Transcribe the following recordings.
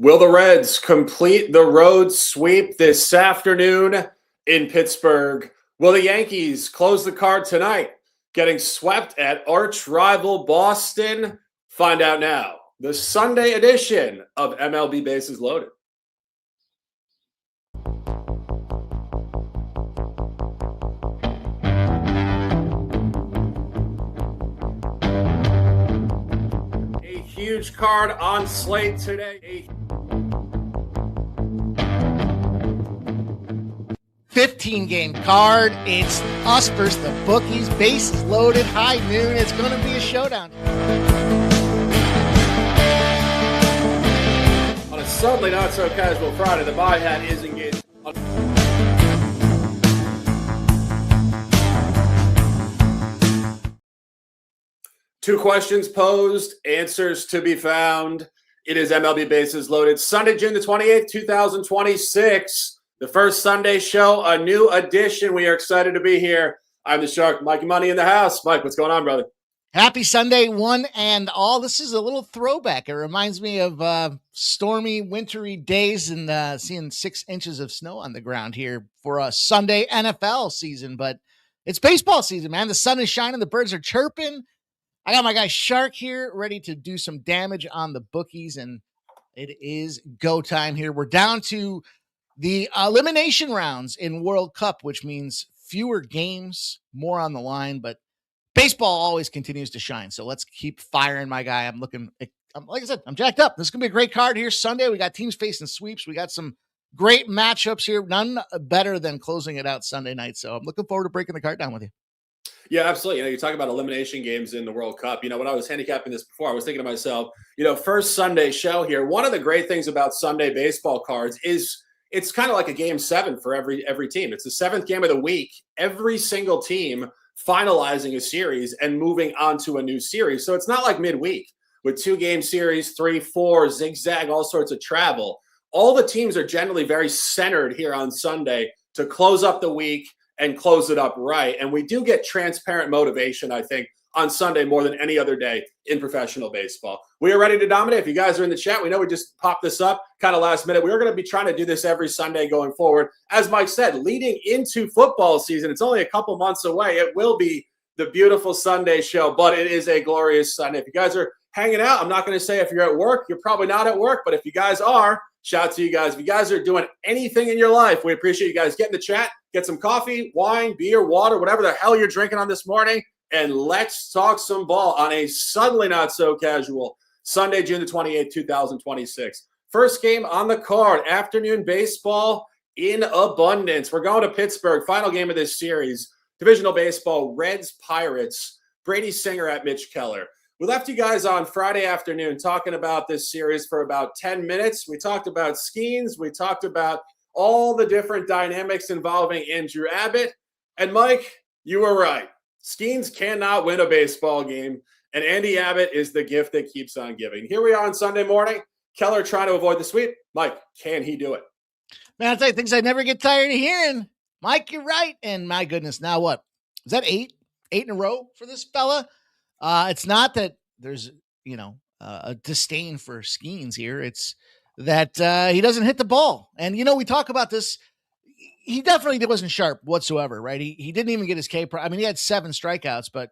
Will the Reds complete the road sweep this afternoon in Pittsburgh? Will the Yankees close the card tonight, getting swept at arch rival Boston? Find out now. The Sunday edition of MLB Bases Loaded. A huge card on slate today. 15-game card. It's us versus the bookies. Bases loaded, high noon. It's going to be a showdown. On a suddenly not so casual Friday, the buy hat is engaged. Two questions posed, answers to be found. It is MLB Bases Loaded. Sunday, June the 28th, 2026. The first Sunday show, a new edition. We are excited to be here. I'm the Shark, Mikey Money in the house. Mike, what's going on, brother? Happy Sunday, one and all. This is a little throwback. It reminds me of stormy, wintry days and seeing 6 inches of snow on the ground here for a Sunday NFL season. But it's baseball season, man. The sun is shining. The birds are chirping. I got my guy Shark here ready to do some damage on the bookies, and it is go time here. We're down to the elimination rounds in World Cup, which means fewer games, more on the line, but baseball always continues to shine. So let's keep firing, my guy. Like I said, I'm jacked up. This is going to be a great card here Sunday. We got teams facing sweeps. We got some great matchups here. None better than closing it out Sunday night. So I'm looking forward to breaking the card down with you. Yeah, absolutely. You talk about elimination games in the World Cup. When I was handicapping this before, I was thinking to myself, first Sunday show here. One of the great things about Sunday baseball cards is it's kind of like a game 7 for every team. It's the 7th game of the week. Every single team finalizing a series and moving on to a new series. So it's not like midweek with 2-game series, 3, 4, zigzag, all sorts of travel. All the teams are generally very centered here on Sunday to close up the week and close it up right. And we do get transparent motivation, I think, on Sunday more than any other day in professional baseball. We are ready to dominate. If you guys are in the chat, we know we just popped this up kind of last minute. We're going to be trying to do this every Sunday going forward. As Mike said, leading into football season, it's only a couple months away. It will be the beautiful Sunday show, but it is a glorious Sunday. If you guys are hanging out, I'm not going to say if you're at work, you're probably not at work, but if you guys are, shout out to you guys. If you guys are doing anything in your life, we appreciate you guys. Get in the chat, get some coffee, wine, beer, water, whatever the hell you're drinking on this morning, and let's talk some ball on a suddenly not so casual Sunday, June the 28th, 2026. First game on the card, afternoon baseball in abundance. We're going to Pittsburgh, final game of this series. Divisional baseball, Reds, Pirates, Brady Singer at Mitch Keller. We left you guys on Friday afternoon talking about this series for about 10 minutes. We talked about Skeens. We talked about all the different dynamics involving Andrew Abbott. And Mike, you were right. Skeens cannot win a baseball game, and Andy Abbott is the gift that keeps on giving. Here we are on Sunday morning. Keller trying to avoid the sweep. Mike, can he do it? Man, I'll tell you things I never get tired of hearing. Mike, you're right. And my goodness, now what? Is that 8 in a row for this fella? It's not that there's, a disdain for Skeens here. It's that he doesn't hit the ball. And, we talk about this. He definitely wasn't sharp whatsoever, right? He didn't even get his K. He had 7 strikeouts, but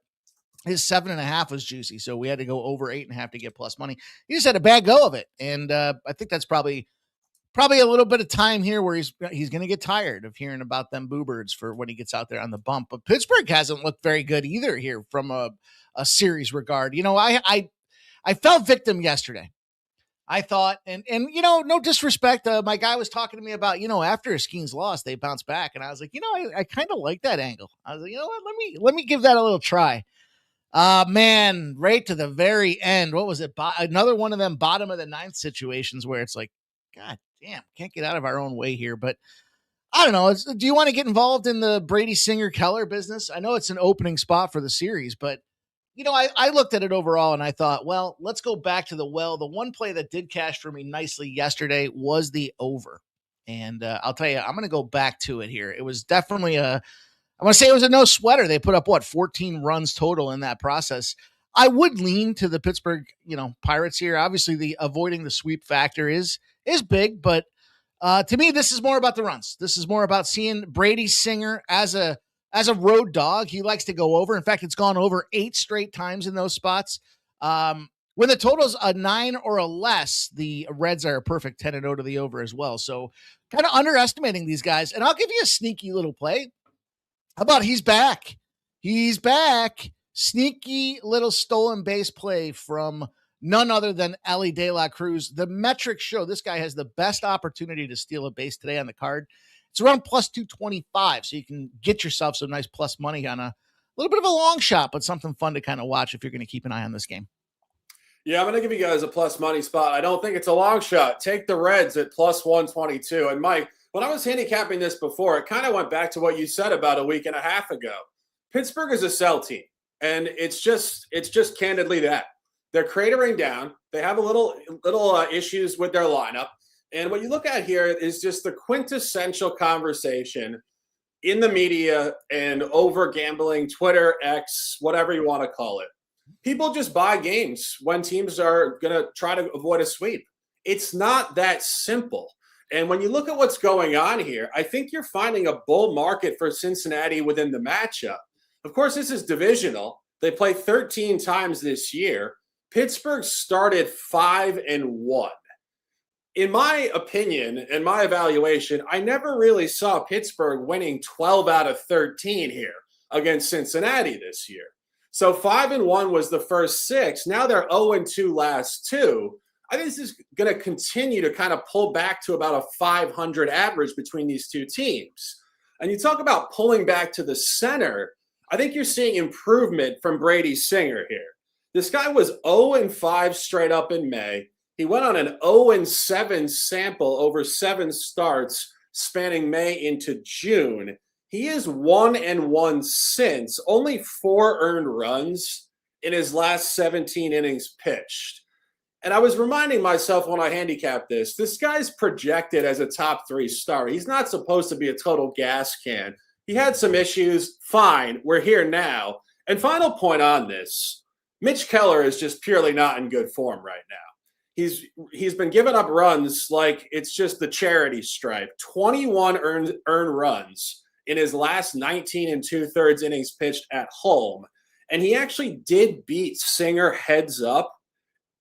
his 7.5 was juicy. So we had to go over 8.5 to get plus money. He just had a bad go of it. And I think that's probably a little bit of time here where he's going to get tired of hearing about them boo birds for when he gets out there on the bump. But Pittsburgh hasn't looked very good either here from a series regard. I fell victim yesterday. I thought, and no disrespect. My guy was talking to me about, after Skeens lost, they bounced back. And I was like, I kind of like that angle. I was like, what, let me give that a little try. Man, right to the very end. What was it? Another one of them bottom of the 9th situations where it's like, God damn, can't get out of our own way here. But I don't know. Do you want to get involved in the Brady Singer Keller business? I know it's an opening spot for the series, but I looked at it overall and I thought, well, let's go back to the one play that did cash for me nicely yesterday was the over. And I'll tell you, I'm going to go back to it here. It was definitely I want to say it was a no sweater. They put up 14 runs total in that process. I would lean to the Pittsburgh, Pirates here. Obviously, the avoiding the sweep factor is big, but to me, this is more about the runs. This is more about seeing Brady Singer as a road dog. He likes to go over. In fact, it's gone over 8 straight times in those spots. When the total's a 9 or a less, the Reds are a perfect 10-0 to the over as well. So kind of underestimating these guys. And I'll give you a sneaky little play. How about he's back? He's back. Sneaky little stolen base play from none other than Ellie De La Cruz. The metrics show this guy has the best opportunity to steal a base today on the card. It's around plus 225, so you can get yourself some nice plus money on a little bit of a long shot, but something fun to kind of watch if you're going to keep an eye on this game. Yeah, I'm going to give you guys a plus money spot. I don't think it's a long shot. Take the Reds at plus 122. And Mike, when I was handicapping this before, it kind of went back to what you said about a week and a half ago. Pittsburgh is a sell team, and it's just candidly that. They're cratering down. They have a little issues with their lineup. And what you look at here is just the quintessential conversation in the media and over gambling, Twitter, X, whatever you want to call it. People just buy games when teams are going to try to avoid a sweep. It's not that simple. And when you look at what's going on here, I think you're finding a bull market for Cincinnati within the matchup. Of course, this is divisional. They play 13 times this year. Pittsburgh started 5-1. In my opinion and my evaluation, I never really saw Pittsburgh winning 12 out of 13 here against Cincinnati this year. So 5-1 was the first 6. Now they're 0-2 last 2. I think this is going to continue to kind of pull back to about a 500 average between these two teams. And you talk about pulling back to the center. I think you're seeing improvement from Brady Singer here. This guy was 0-5 straight up in May. He went on an 0-7 sample over 7 starts spanning May into June. He is 1-1 since, only 4 earned runs in his last 17 innings pitched. And I was reminding myself when I handicapped this guy's projected as a top 3 star. He's not supposed to be a total gas can. He had some issues. Fine, we're here now. And final point on this, Mitch Keller is just purely not in good form right now. He's been giving up runs like it's just the charity stripe. 21 earned runs in his last 19 2/3 innings pitched at home. And he actually did beat Singer heads up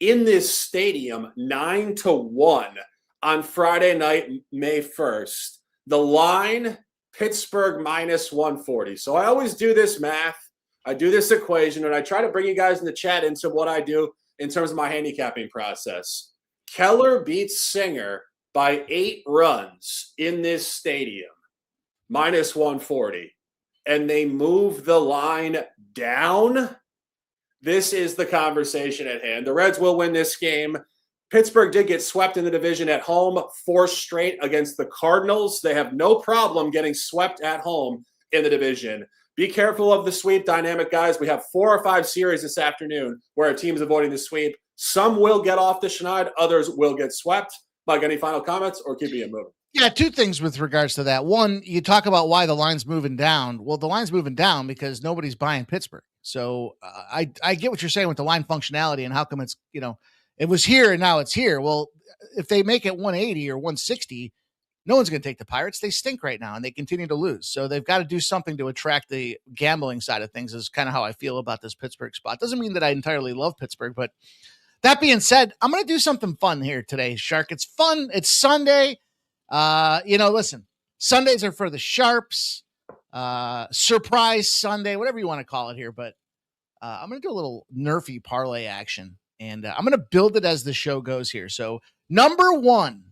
in this stadium 9-1 on Friday night, May 1st. The line, Pittsburgh minus 140. So I always do this math. I do this equation, and I try to bring you guys in the chat into what I do in terms of my handicapping process. Keller beats Singer by 8 runs in this stadium, minus 140. And they move the line down. This is the conversation at hand. The Reds will win this game. Pittsburgh did get swept in the division at home, 4 straight against the Cardinals. They have no problem getting swept at home in the division. Be careful of the sweep dynamic, guys. We have 4 or 5 series this afternoon where a team's avoiding the sweep. Some will get off the schneid. Others will get swept. Mike, any final comments or keeping it moving? Yeah, 2 things with regards to that. One, you talk about why the line's moving down. Well, the line's moving down because nobody's buying Pittsburgh. So I get what you're saying with the line functionality and how come it's, it was here and now it's here. Well, if they make it 180 or 160, no one's going to take the Pirates. They stink right now and they continue to lose. So they've got to do something to attract the gambling side of things is kind of how I feel about this Pittsburgh spot. Doesn't mean that I entirely love Pittsburgh, but that being said, I'm going to do something fun here today, Shark. It's fun. It's Sunday. Listen, Sundays are for the sharps, surprise Sunday, whatever you want to call it here. But I'm going to do a little nerfy parlay action and I'm going to build it as the show goes here. So number 1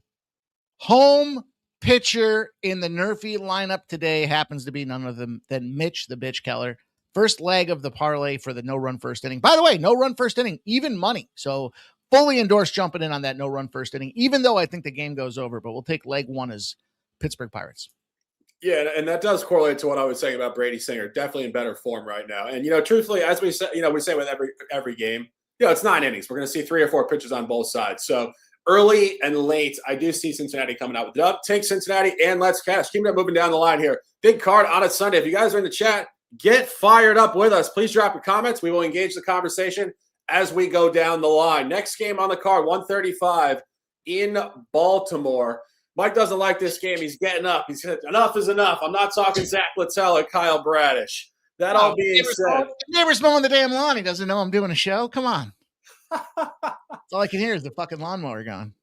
home pitcher in the nerfy lineup today happens to be none other than Mitch the Bitch Keller. First leg of the parlay for the no-run first inning. By the way, no-run first inning, even money. So fully endorse jumping in on that no-run first inning, even though I think the game goes over. But we'll take leg 1 as Pittsburgh Pirates. Yeah, and that does correlate to what I was saying about Brady Singer. Definitely in better form right now. And, truthfully, as we say, we say with every game, it's 9 innings. We're going to see 3 or 4 pitches on both sides. So early and late, I do see Cincinnati coming out with the up. Take Cincinnati and let's cash. Keep it moving down the line here. Big card on a Sunday. If you guys are in the chat, Get fired up with us. Please drop your comments. We will engage the conversation as we go down the line. Next game on the card, 135 in Baltimore. Mike doesn't like this game. He's getting up. He said, enough is enough. I'm not talking Zach Littell or Kyle Bradish. That all being said. Neighbor's mowing the damn lawn. He doesn't know I'm doing a show. Come on. All I can hear is the fucking lawnmower going.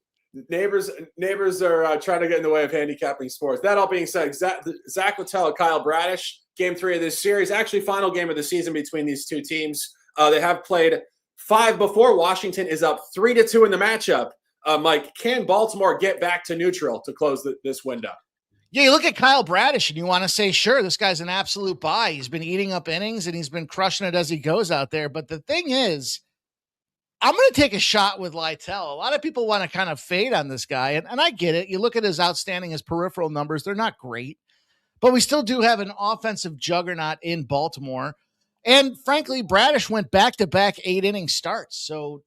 Neighbors are trying to get in the way of handicapping sports. That all being said, Zach Littell and Kyle Bradish, game 3 of this series, actually final game of the season between these two teams. They have played 5 before. Washington is up 3-2 in the matchup. Mike, can Baltimore get back to neutral to close this window? Yeah, you look at Kyle Bradish and you want to say, sure, this guy's an absolute buy. He's been eating up innings and he's been crushing it as he goes out there. But the thing is, I'm going to take a shot with Littell. A lot of people want to kind of fade on this guy, and I get it. You look at his peripheral numbers. They're not great, but we still do have an offensive juggernaut in Baltimore. And frankly, Bradish went back-to-back 8-inning starts. So,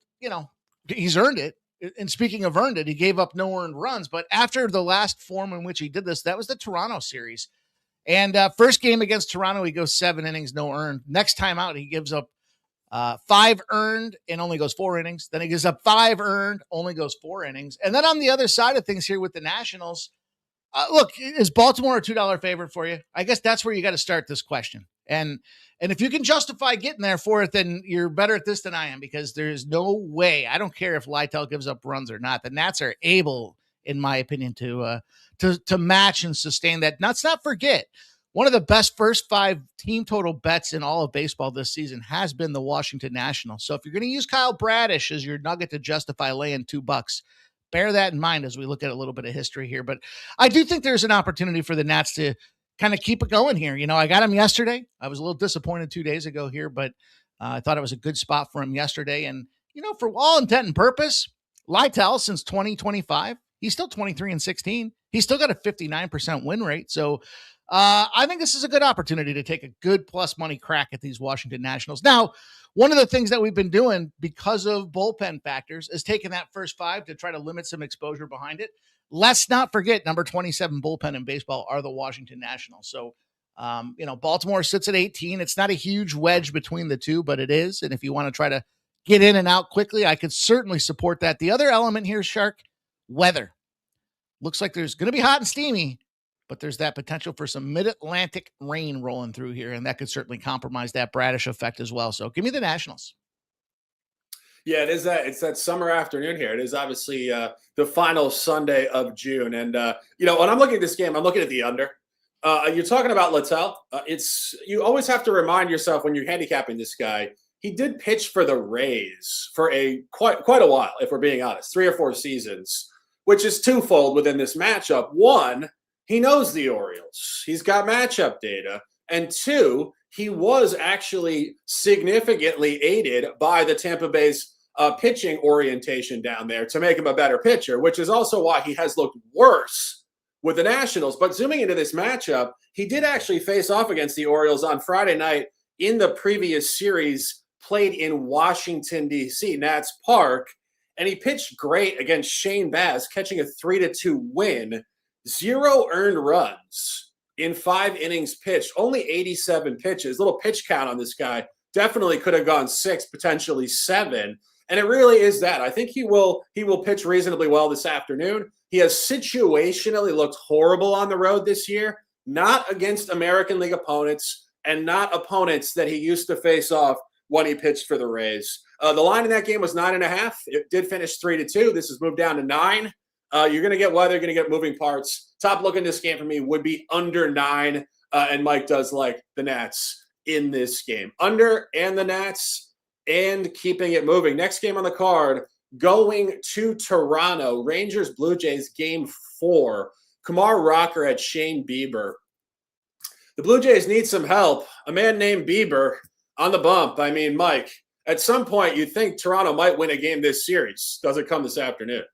he's earned it. And speaking of earned it, he gave up no earned runs. But after the last form in which he did this, that was the Toronto series. And first game against Toronto, he goes 7 innings, no earned. Next time out, he gives up 5 earned and only goes 4 innings. Then he gives up 5 earned, only goes 4 innings. And then on the other side of things here with the Nationals, look, is Baltimore a $2 favorite for you? I guess that's where you got to start this question. And if you can justify getting there for it, then you're better at this than I am, because there's no way. I don't care if Littell gives up runs or not. The Nats are able, in my opinion, to match and sustain that. Let's not forget, one of the best first 5 team total bets in all of baseball this season has been the Washington Nationals. So if you're going to use Kyle Bradish as your nugget to justify laying $2, bear that in mind as we look at a little bit of history here. But I do think there's an opportunity for the Nats to kind of keep it going here. I got him yesterday. I was a little disappointed 2 days ago here, but I thought it was a good spot for him yesterday. And, for all intent and purpose, Littell since 2025, he's still 23-16. He's still got a 59% win rate. So I think this is a good opportunity to take a good plus money crack at these Washington Nationals. Now, one of the things that we've been doing because of bullpen factors is taking that first 5 to try to limit some exposure behind it. Let's not forget, number 27 bullpen in baseball are the Washington Nationals. So, Baltimore sits at 18. It's not a huge wedge between the two, but it is. And if you want to try to get in and out quickly, I could certainly support that. The other element here, Shark, weather. Looks like there's going to be hot and steamy, but there's that potential for some mid-Atlantic rain rolling through here, and that could certainly compromise that Bradish effect as well. So give me the Nationals. Yeah, it's that summer afternoon here. It is obviously the final Sunday of June. And, when I'm looking at this game, I'm looking at the under. You're talking about Littell. You always have to remind yourself when you're handicapping this guy, he did pitch for the Rays for quite a while, if we're being honest, 3 or 4 seasons, which is twofold within this matchup. One, he knows the Orioles. He's got matchup data. And 2, he was actually significantly aided by the Tampa Bay's pitching orientation down there to make him a better pitcher, which is also why he has looked worse with the Nationals. But zooming into this matchup, he did actually face off against the Orioles on Friday night in the previous series played in Washington, D.C., Nats Park, and he pitched great against Shane Baz, catching a 3-2 win, 0 earned runs in 5 innings pitched, only 87 pitches. Little pitch count on this guy. Definitely could have gone 6, potentially 7. And it really is that. I think he will pitch reasonably well this afternoon. He has situationally looked horrible on the road this year, not against American League opponents and not opponents that he used to face off when he pitched for the Rays. The line in that game was 9.5. It did finish 3-2. This has moved down to 9. You're going to get weather, you're going to get moving parts. Top look in this game for me would be under 9, and Mike does like the Nats in this game. Under and the Nats and keeping it moving. Next game on the card, going to Toronto. Rangers Blue Jays game 4. Kumar Rocker at Shane Bieber. The Blue Jays need some help. A man named Bieber on the bump. I mean, Mike, at some point you'd think Toronto might win a game this series. Does it come this afternoon?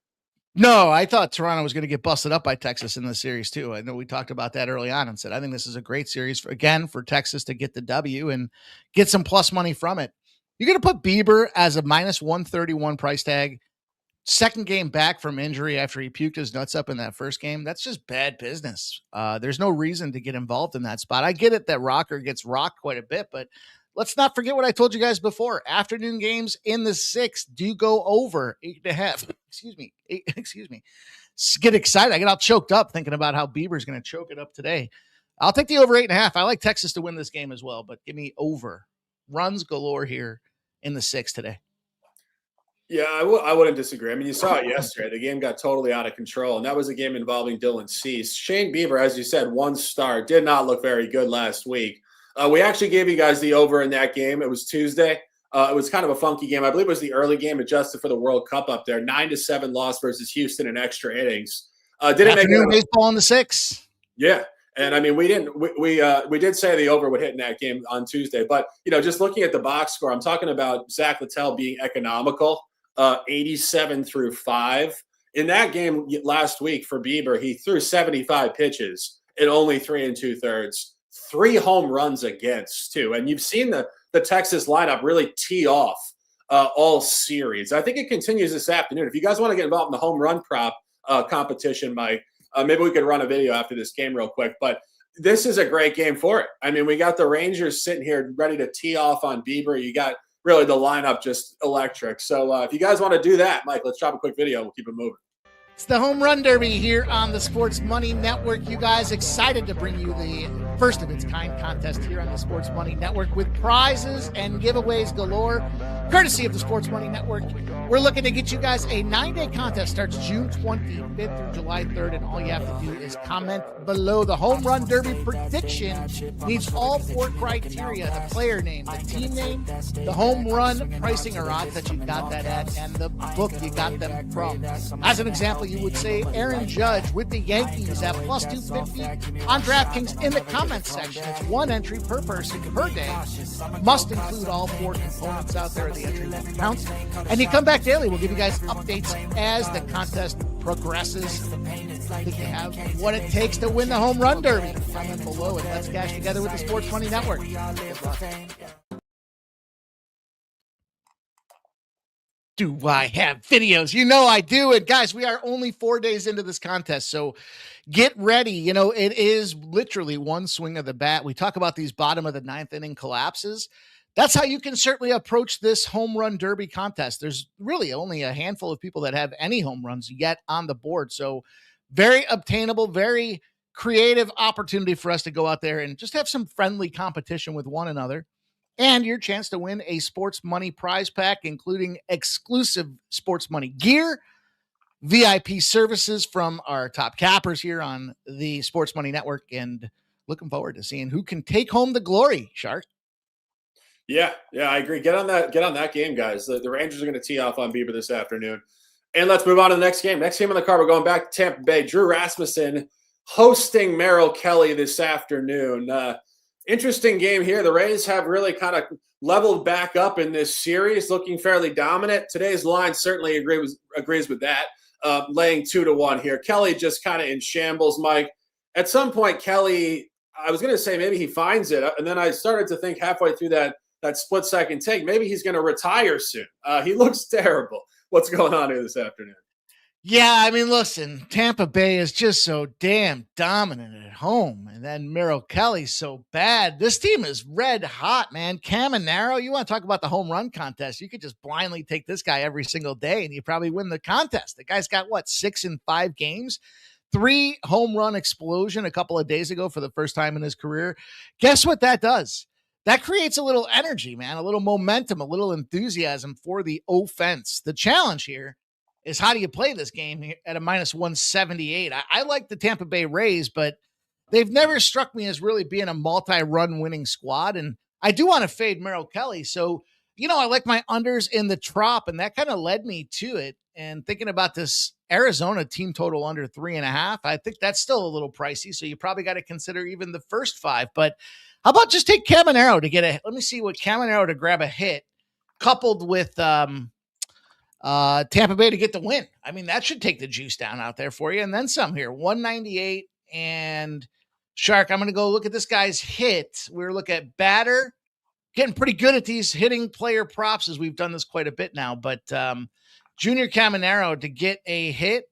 No, I thought Toronto was going to get busted up by Texas in this series too. I know we talked about that early on and said, I think this is a great series for Texas to get the W and get some plus money from it. You're going to put Bieber as a minus 131 price tag second game back from injury after he puked his nuts up in that first game. That's just bad business. There's no reason to get involved in that spot. I get it that Rocker gets rocked quite a bit, but let's not forget what I told you guys before. Afternoon games in the 6 do go over 8.5. Excuse me. Excuse me. Get excited. I get all choked up thinking about how Bieber's going to choke it up today. I'll take the over 8.5. I like Texas to win this game as well, but give me over. Runs galore here in the 6 today. Yeah, I wouldn't disagree. I mean, you saw it yesterday. The game got totally out of control, and that was a game involving Dylan Cease. Shane Bieber, as you said, 1 star, did not look very good last week. We actually gave you guys the over in that game. It was Tuesday. It was kind of a funky game. I believe it was the early game adjusted for the World Cup up there. 9-7 loss versus Houston in extra innings. Didn't make it baseball in the 6. Yeah. And I mean, we did say the over would hit in that game on Tuesday, but just looking at the box score, I'm talking about Zach Littell being economical. 87-5. In that game last week for Bieber, he threw 75 pitches in only 3 2/3, 3 home runs against too. And you've seen the Texas lineup really tee off all series. I think it continues this afternoon. If you guys want to get involved in the home run prop competition, Mike, maybe we could run a video after this game real quick. But this is a great game for it. I mean, we got the Rangers sitting here ready to tee off on Bieber. You got really the lineup just electric. So if you guys want to do that, Mike, let's drop a quick video. We'll keep it moving. It's the Home Run Derby here on the Sports Money Network. You guys excited to bring you the first of its kind contest here on the Sports Money Network with prizes and giveaways galore, courtesy of the Sports Money Network. We're looking to get you guys a 9-day contest. Starts June 25th through July 3rd, and all you have to do is comment below. The Home Run Derby prediction needs all 4 criteria: the player name, the team name, the home run pricing or odds that you got that at, and the book you got them from. As an example, you would say Aaron Judge with the Yankees at plus 250 on DraftKings in the comments section. It's 1 entry per person per day. Must include all 4 components out there of the entry that counts. And you come back daily. We'll give you guys updates as the contest progresses. Think you have what it takes to win the Home Run Derby? Comment below and let's cash together with the Sports Money Network. Do I have videos? You know I do. And guys, we are only 4 days into this contest, so get ready. It is literally one swing of the bat. We talk about these bottom of the 9th inning collapses. That's how you can certainly approach this Home Run Derby contest. There's really only a handful of people that have any home runs yet on the board. So very obtainable, very creative opportunity for us to go out there and just have some friendly competition with one another. And your chance to win a Sports Money prize pack, including exclusive Sports Money gear, VIP services from our top cappers here on the Sports Money Network, and looking forward to seeing who can take home the glory, Shark. Yeah, I agree. Get on that game, guys. The Rangers are going to tee off on Bieber this afternoon. And let's move on to the next game. Next game on the card, we're going back to Tampa Bay. Drew Rasmussen hosting Merrill Kelly this afternoon. Interesting game here. The Rays have really kind of leveled back up in this series, looking fairly dominant. Today's line certainly agrees with that, laying 2-1 here. Kelly just kind of in shambles, Mike. At some point, Kelly, I was going to say maybe he finds it, and then I started to think halfway through that split-second take, maybe he's going to retire soon. He looks terrible. What's going on here this afternoon? Yeah, I mean, listen, Tampa Bay is just so damn dominant at home, and then Merrill Kelly's so bad. This team is red hot, man. Caminero, you want to talk about the home run contest? You could just blindly take this guy every single day, and you probably win the contest. The guy's got, 6 in 5 games? 3 home run explosion a couple of days ago for the first time in his career. Guess what that does? That creates a little energy, man, a little momentum, a little enthusiasm for the offense. The challenge here is how do you play this game at a minus 178? I like the Tampa Bay Rays, but they've never struck me as really being a multi-run winning squad. And I do want to fade Merrill Kelly. So, I like my unders in the trop, and that kind of led me to it. And thinking about this Arizona team total under 3.5, I think that's still a little pricey. So you probably got to consider even the first 5. But how about just take Caminero to get let me see what Caminero to grab a hit, coupled with Tampa Bay to get the win. I mean, that should take the juice down out there for you. And then some here, 198. And Shark, I'm going to go look at this guy's hit. We're looking at batter, getting pretty good at these hitting player props as we've done this quite a bit now. But Junior Caminero to get a hit.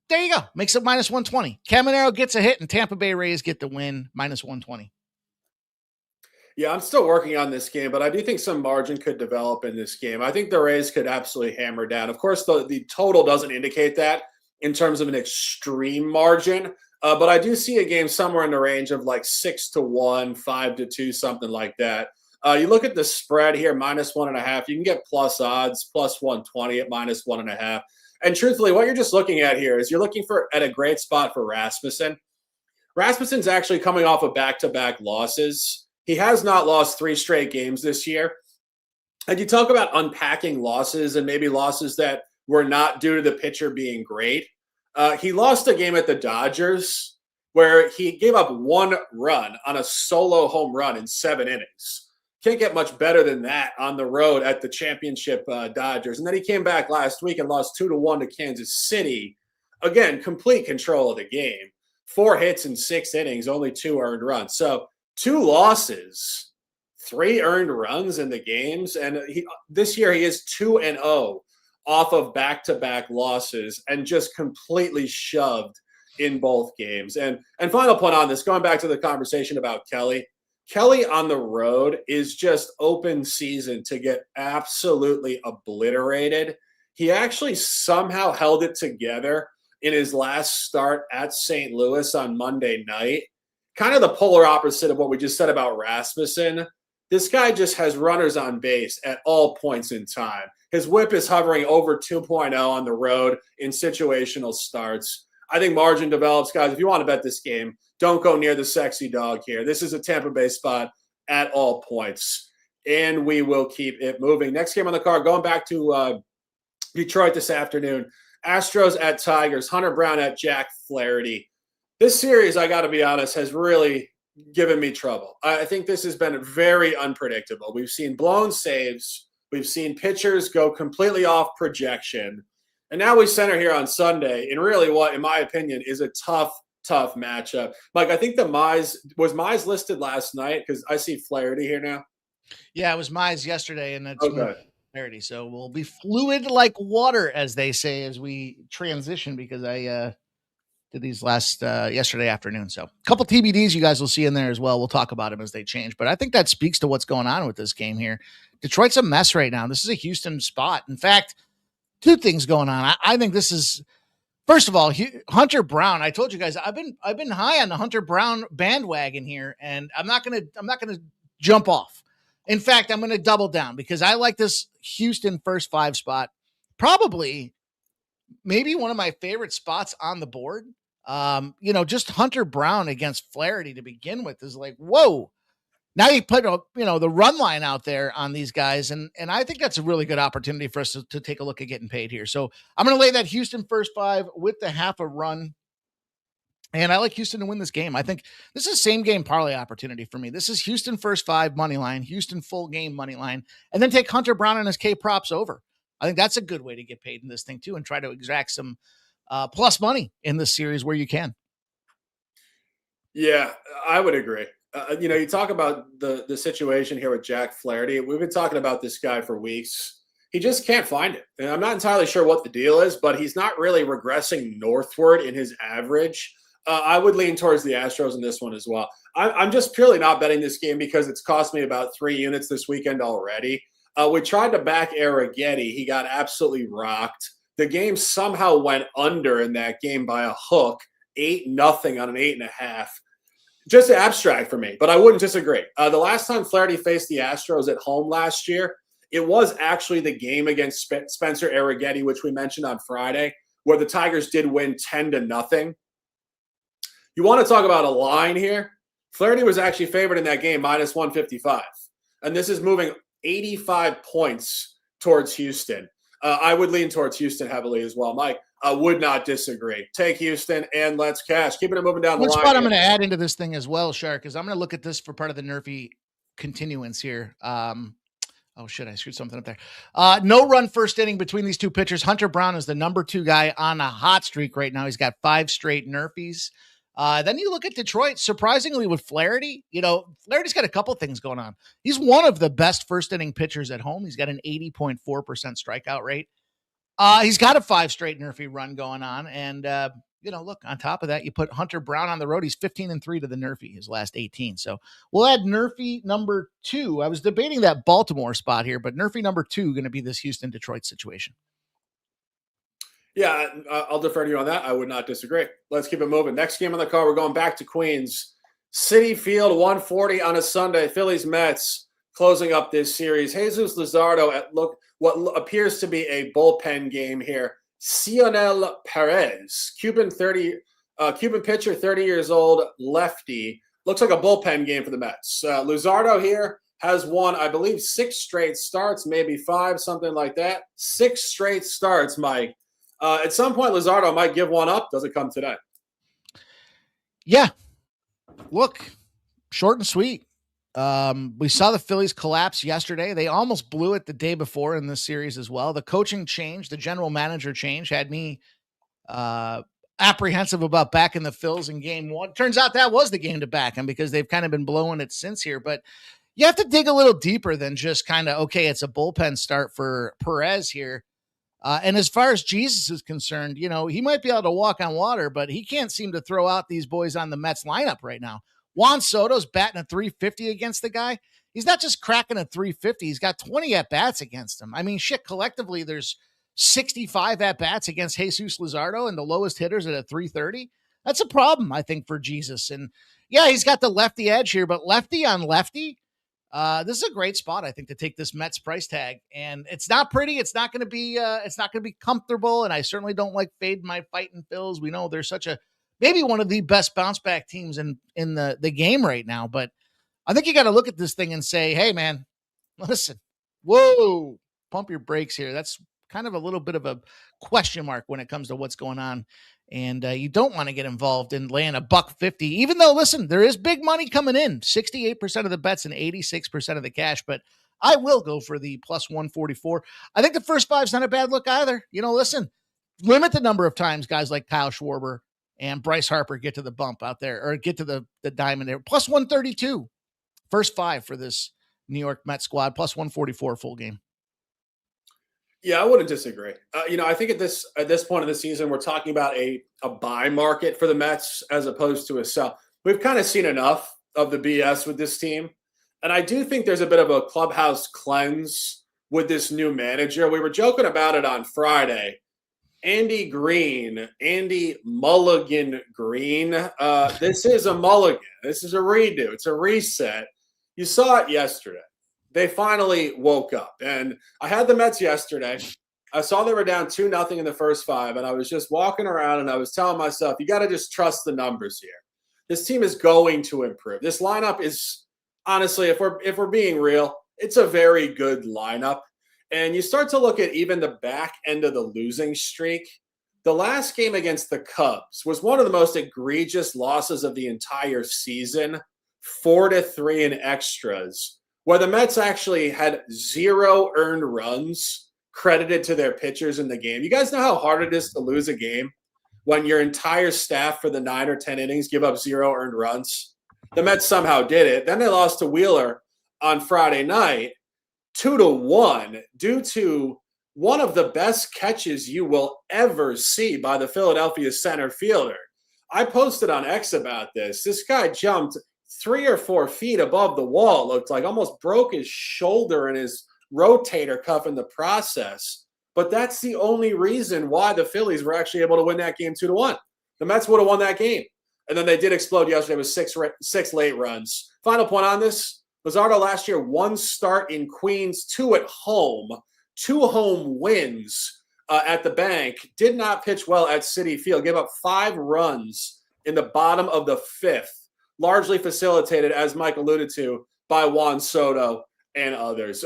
There you go. Makes it minus 120. Caminero gets a hit and Tampa Bay Rays get the win, minus 120. Yeah, I'm still working on this game, but I do think some margin could develop in this game. I think the Rays could absolutely hammer down. Of course, the total doesn't indicate that in terms of an extreme margin, but I do see a game somewhere in the range of like 6-1, 5-2, something like that. You look at the spread here, minus 1.5. You can get plus odds, plus 120 at minus 1.5. And truthfully, what you're just looking at here is you're looking at a great spot for Rasmussen. Rasmussen's actually coming off of back-to-back losses. He has not lost 3 straight games this year. And you talk about unpacking losses and maybe losses that were not due to the pitcher being great. He lost a game at the Dodgers where he gave up 1 run on a solo home run in 7 innings. Can't get much better than that on the road at the championship Dodgers. And then he came back last week and lost 2-1 to Kansas City. Again, complete control of the game. 4 hits in 6 innings, only 2 earned runs. So 2 losses, 3 earned runs in the games. And this year he is 2-0 off of back-to-back losses and just completely shoved in both games. And final point on this, going back to the conversation about Kelly. Kelly on the road is just open season to get absolutely obliterated. He actually somehow held it together in his last start at St. Louis on Monday night. Kind of the polar opposite of what we just said about Rasmussen. This guy just has runners on base at all points in time. His whip is hovering over 2.0 on the road in situational starts. I think margin develops, guys. If you want to bet this game, don't go near the sexy dog here. This is a Tampa Bay spot at all points, and we will keep it moving. Next game on the card, going back to Detroit this afternoon. Astros at Tigers, Hunter Brown at Jack Flaherty. This series, I got to be honest, has really given me trouble. I think this has been very unpredictable. We've seen blown saves. We've seen pitchers go completely off projection. And now we center here on Sunday in really what, in my opinion, is a tough matchup. Mike, I think was Mize listed last night? Because I see Flaherty here now. Yeah, it was Mize yesterday, and it's okay. Flaherty. So we'll be fluid like water, as they say, as we transition, because I did these yesterday afternoon. So a couple TBDs you guys will see in there as well. We'll talk about them as they change. But I think that speaks to what's going on with this game here. Detroit's a mess right now. This is a Houston spot. In fact, 2 things going on. I think this is, first of all, Hunter Brown. I told you guys I've been high on the Hunter Brown bandwagon here, and I'm not gonna jump off. In fact, I'm gonna double down because I like this Houston first 5 spot. Probably, maybe one of my favorite spots on the board. Just Hunter Brown against Flaherty to begin with is like, whoa. Now you put the run line out there on these guys, and I think that's a really good opportunity for us to take a look at getting paid here. So I'm going to lay that Houston first 5 with the half a run, and I like Houston to win this game. I think this is same game parlay opportunity for me. This is Houston first 5 money line, Houston full game money line, and then take Hunter Brown and his K props over. I think that's a good way to get paid in this thing too, and try to extract some plus money in this series where you can. Yeah, I would agree. You talk about the situation here with Jack Flaherty. We've been talking about this guy for weeks. He just can't find it. And I'm not entirely sure what the deal is, but he's not really regressing northward in his average. I would lean towards the Astros in this one as well. I'm just purely not betting this game because it's cost me about 3 units this weekend already. We tried to back Arrighetti. He got absolutely rocked. The game somehow went under in that game by a hook, 8-0 on an 8.5. Just abstract for me, but I wouldn't disagree. The last time Flaherty faced the Astros at home last year, it was actually the game against Spencer Arrighetti, which we mentioned on Friday, where the Tigers did win 10-0. You want to talk about a line here? Flaherty was actually favored in that game, minus 155. And this is moving 85 points towards Houston. I would lean towards Houston heavily as well. Mike, I would not disagree. Take Houston and let's cash. Keeping it moving down the line. One spot I'm going to add into this thing as well, Shark, is I'm going to look at this for part of the Nerfy continuance here. Oh, shit, I screwed something up there. No run first inning between these 2 pitchers. Hunter Brown is the number 2 guy on a hot streak right now. He's got 5 straight Nerfies. Then you look at Detroit, surprisingly with Flaherty. Flaherty's got a couple things going on. He's one of the best first inning pitchers at home. He's got an 80.4% strikeout rate. He's got a 5 straight Nerfy run going on. And, look, on top of that, you put Hunter Brown on the road. He's 15-3 to the Nerfy, his last 18. So we'll add Nerfy number 2. I was debating that Baltimore spot here, but Nerfy number 2 going to be this Houston-Detroit situation. Yeah, I'll defer to you on that. I would not disagree. Let's keep it moving. Next game on the card, we're going back to Queens. Citi Field, 140 on a Sunday. Phillies Mets closing up this series. Jesus Luzardo at what appears to be a bullpen game here. Cionel Perez, Cuban pitcher, 30 years old, lefty. Looks like a bullpen game for the Mets. Luzardo here has won, I believe, 6 straight starts, maybe 5, something like that. 6 straight starts, Mike. At some point, Luzardo might give one up. Doesn't come today. Yeah. Look, short and sweet. We saw the Phillies collapse yesterday. They almost blew it the day before in this series as well. The coaching change, the general manager change had me apprehensive about backing the Phils in game 1. Turns out that was the game to back them because they've kind of been blowing it since here. But you have to dig a little deeper than just kind of, okay, it's a bullpen start for Perez here. And as far as Jesus is concerned, he might be able to walk on water, but he can't seem to throw out these boys on the Mets lineup right now. Juan Soto's batting a 350 against the guy. He's not just cracking a 350. He's got 20 at-bats against him. I mean, shit, collectively, there's 65 at-bats against Jesus Luzardo, and the lowest hitters at a 330. That's a problem, I think, for Jesus. And, yeah, he's got the lefty edge here, but lefty on lefty, this is a great spot, I think, to take this Mets price tag. And it's not pretty. It's not going to be comfortable. And I certainly don't like fade my fighting Phils. We know they're maybe one of the best bounce back teams in the game right now. But I think you got to look at this thing and say, hey, man, listen, whoa, pump your brakes here. That's kind of a little bit of a question mark when it comes to what's going on. And you don't want to get involved in laying $150, even though, listen, there is big money coming in, 68% of the bets and 86% of the cash, but I will go for the plus 144. I think the first 5's not a bad look either. Listen, limit the number of times guys like Kyle Schwarber and Bryce Harper get to the bump out there or get to the diamond there. Plus 132, first 5 for this New York Mets squad, plus 144 full game. Yeah, I wouldn't disagree. I think at this point of the season, we're talking about a buy market for the Mets as opposed to a sell. We've kind of seen enough of the BS with this team. And I do think there's a bit of a clubhouse cleanse with this new manager. We were joking about it on Friday. Andy Mulligan Green. This is a mulligan. This is a redo. It's a reset. You saw it yesterday. They finally woke up. And I had the Mets yesterday. I saw they were down 2-0 in the first 5, and I was just walking around and I was telling myself, you got to just trust the numbers here. This team is going to improve. This lineup is, honestly, if we're being real, it's a very good lineup. And you start to look at even the back end of the losing streak. The last game against the Cubs was one of the most egregious losses of the entire season, 4-3 in extras, where the Mets actually had 0 earned runs credited to their pitchers in the game. You guys know how hard it is to lose a game when your entire staff for the 9 or 10 innings give up 0 earned runs? The Mets somehow did it. Then they lost to Wheeler on Friday night, 2-1, due to one of the best catches you will ever see by the Philadelphia center fielder. I posted on X about this. This guy jumped 3 or 4 feet above the wall, looked like, almost broke his shoulder and his rotator cuff in the process. But that's the only reason why the Phillies were actually able to win that game 2-1. The Mets would have won that game. And then they did explode yesterday with 6 late runs. Final point on this, Luzardo last year, 1 start in Queens, 2 at home, 2 home wins at the bank. Did not pitch well at Citi Field. Gave up 5 runs in the bottom of the 5th. Largely facilitated, as Mike alluded to, by Juan Soto and others.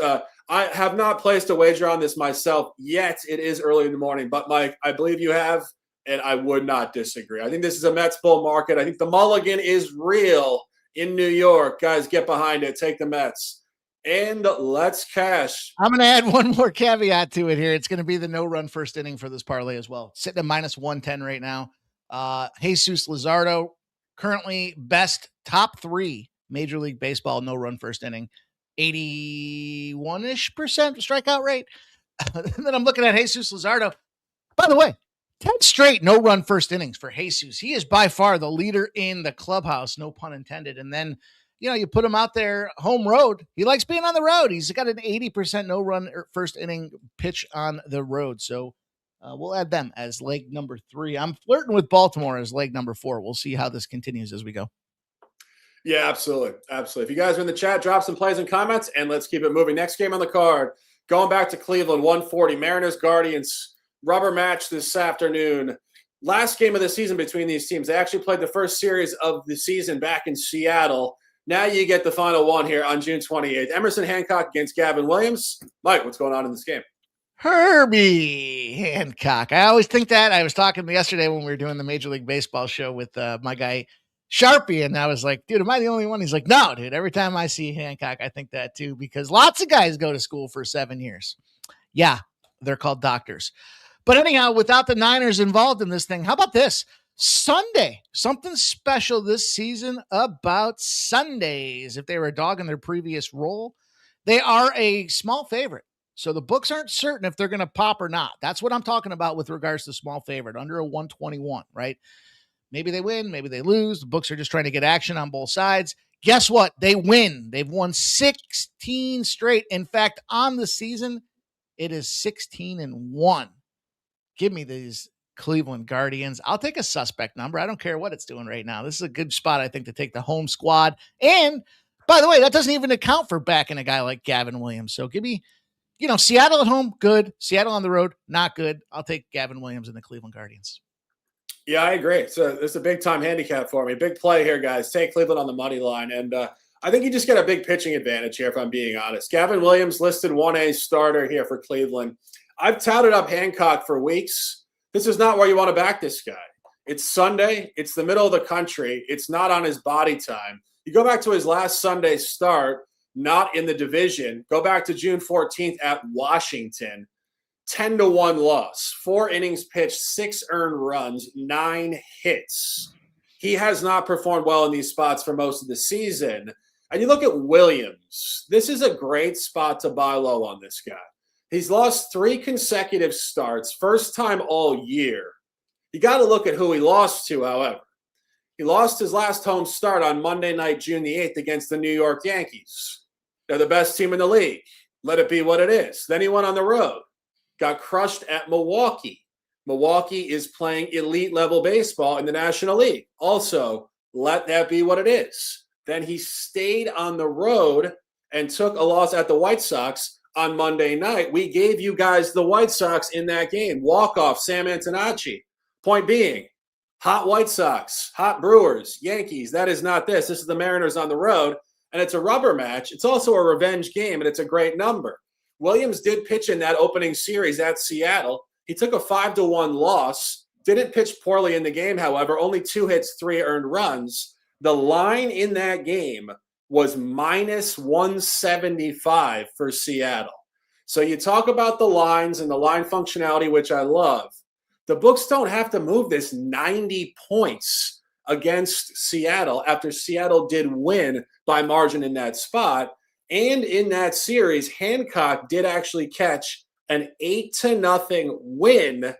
I have not placed a wager on this myself yet. It is early in the morning. But, Mike, I believe you have, and I would not disagree. I think this is a Mets bull market. I think the mulligan is real in New York. Guys, get behind it. Take the Mets. And let's cash. I'm going to add one more caveat to it here. It's going to be the no-run first inning for this parlay as well. Sitting at minus 110 right now. Jesus Luzardo, currently best top 3 Major League Baseball no-run first inning, 81-ish% strikeout rate. And then I'm looking at Jesus Luzardo. By the way, 10 straight no-run first innings for Jesus. He is by far the leader in the clubhouse, no pun intended. And then, you put him out there home road. He likes being on the road. He's got an 80% no-run first inning pitch on the road. So we'll add them as leg number 3. I'm flirting with Baltimore as leg number 4. We'll see how this continues as we go. Yeah, absolutely. Absolutely. If you guys are in the chat, drop some plays and comments, and let's keep it moving. Next game on the card, going back to Cleveland, 140, Mariners, Guardians, rubber match this afternoon. Last game of the season between these teams. They actually played the first series of the season back in Seattle. Now you get the final one here on June 28th. Emerson Hancock against Gavin Williams. Mike, what's going on in this game? Herbie Hancock. I always think that. I was talking yesterday when we were doing the Major League Baseball show with my guy Sharpie, and I was like, dude, am I the only one? He's like, no, dude. Every time I see Hancock, I think that too, because lots of guys go to school for 7 years. Yeah, they're called doctors. But anyhow, without the Niners involved in this thing, how about this? Sunday, something special this season about Sundays. If they were a dog in their previous role, they are a small favorite. So the books aren't certain if they're going to pop or not. That's what I'm talking about with regards to small favorite, under a 121, right? Maybe they win, maybe they lose. The books are just trying to get action on both sides. Guess what? They win. They've won 16 straight. In fact, on the season, it is 16-1. Give me these Cleveland Guardians. I'll take a suspect number. I don't care what it's doing right now. This is a good spot, I think, to take the home squad. And by the way, that doesn't even account for backing a guy like Gavin Williams. So give me, Seattle at home, good. Seattle on the road, not good. I'll take Gavin Williams and the Cleveland Guardians. Yeah, I agree. So this is a big time handicap for me. Big play here, guys. Take Cleveland on the money line. And I think you just get a big pitching advantage here, if I'm being honest. Gavin Williams listed 1A starter here for Cleveland. I've touted up Hancock for weeks. This is not where you want to back this guy. It's Sunday. It's the middle of the country. It's not on his body time. You go back to his last Sunday start, not in the division. Go back to June 14th at Washington. 10-1 loss. 4 innings pitched, 6 earned runs, 9 hits. He has not performed well in these spots for most of the season. And you look at Williams. This is a great spot to buy low on this guy. He's lost 3 consecutive starts, first time all year. You got to look at who he lost to, however. He lost his last home start on Monday night, June the 8th, against the New York Yankees. They're the best team in the league. Let it be what it is. Then he went on the road, got crushed at Milwaukee. Milwaukee is playing elite level baseball in the National League. Also, let that be what it is. Then he stayed on the road and took a loss at the White Sox on Monday night. We gave you guys the White Sox in that game. Walk-off, Sam Antonacci. Point being, hot White Sox, hot Brewers, Yankees. That is not this. This is the Mariners on the road, and it's a rubber match. It's also a revenge game, and it's a great number. Williams did pitch in that opening series at Seattle. He took a 5-1 loss. Didn't pitch poorly in the game, however. Only 2 hits, 3 earned runs. The line in that game was minus 175 for Seattle. So you talk about the lines and the line functionality, which I love. The books don't have to move this 90 points against Seattle after Seattle did win by margin in that spot. And in that series, Hancock did actually catch an 8-0 win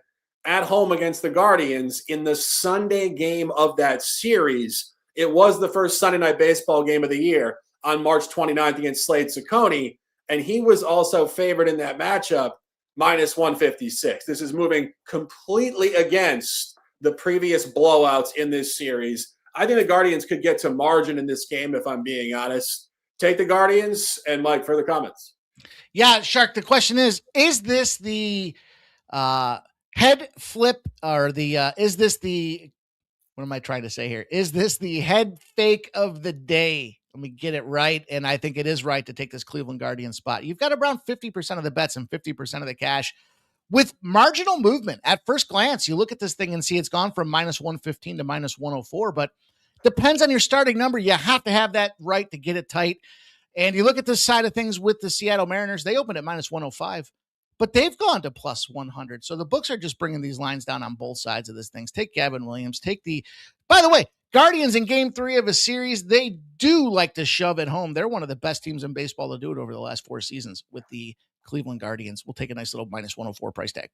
at home against the Guardians in the Sunday game of that series. It was the first Sunday night baseball game of the year on March 29th against Slate Ciccone, and he was also favored in that matchup, minus 156. This is moving completely against the previous blowouts in this series. I think the Guardians could get to margin in this game, if I'm being honest. Take the Guardians, and Mike, further comments. Yeah, Shark, the question is this the head flip or is this the, what am I trying to say here? Is this the head fake of the day? Let me get it right. And I think it is right to take this Cleveland Guardian spot. You've got around 50% of the bets and 50% of the cash with marginal movement. At first glance, you look at this thing and see it's gone from minus 115 to minus 104, but depends on your starting number. You have to have that right to get it tight. And you look at this side of things with the Seattle Mariners, they opened at minus 105, but they've gone to plus 100. So the books are just bringing these lines down on both sides of this thing. Take Gavin Williams. By the way, Guardians in game 3 of a series, they do like to shove it home. They're one of the best teams in baseball to do it over the last 4 seasons with the Cleveland Guardians. We'll take a nice little minus 104 price tag.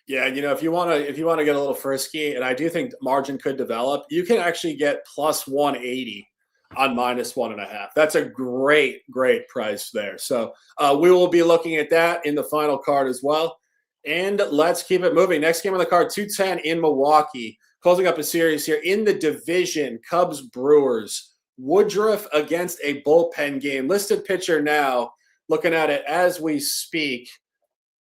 Yeah, if you want to get a little frisky, and I do think margin could develop, you can actually get plus 180 on minus 1.5. That's a great price there. So we will be looking at that in the final card as well. And let's keep it moving. Next game on the card, 210 in Milwaukee. Closing up a series here in the division, Cubs Brewers. Woodruff against a bullpen game. Listed pitcher now, looking at it as we speak,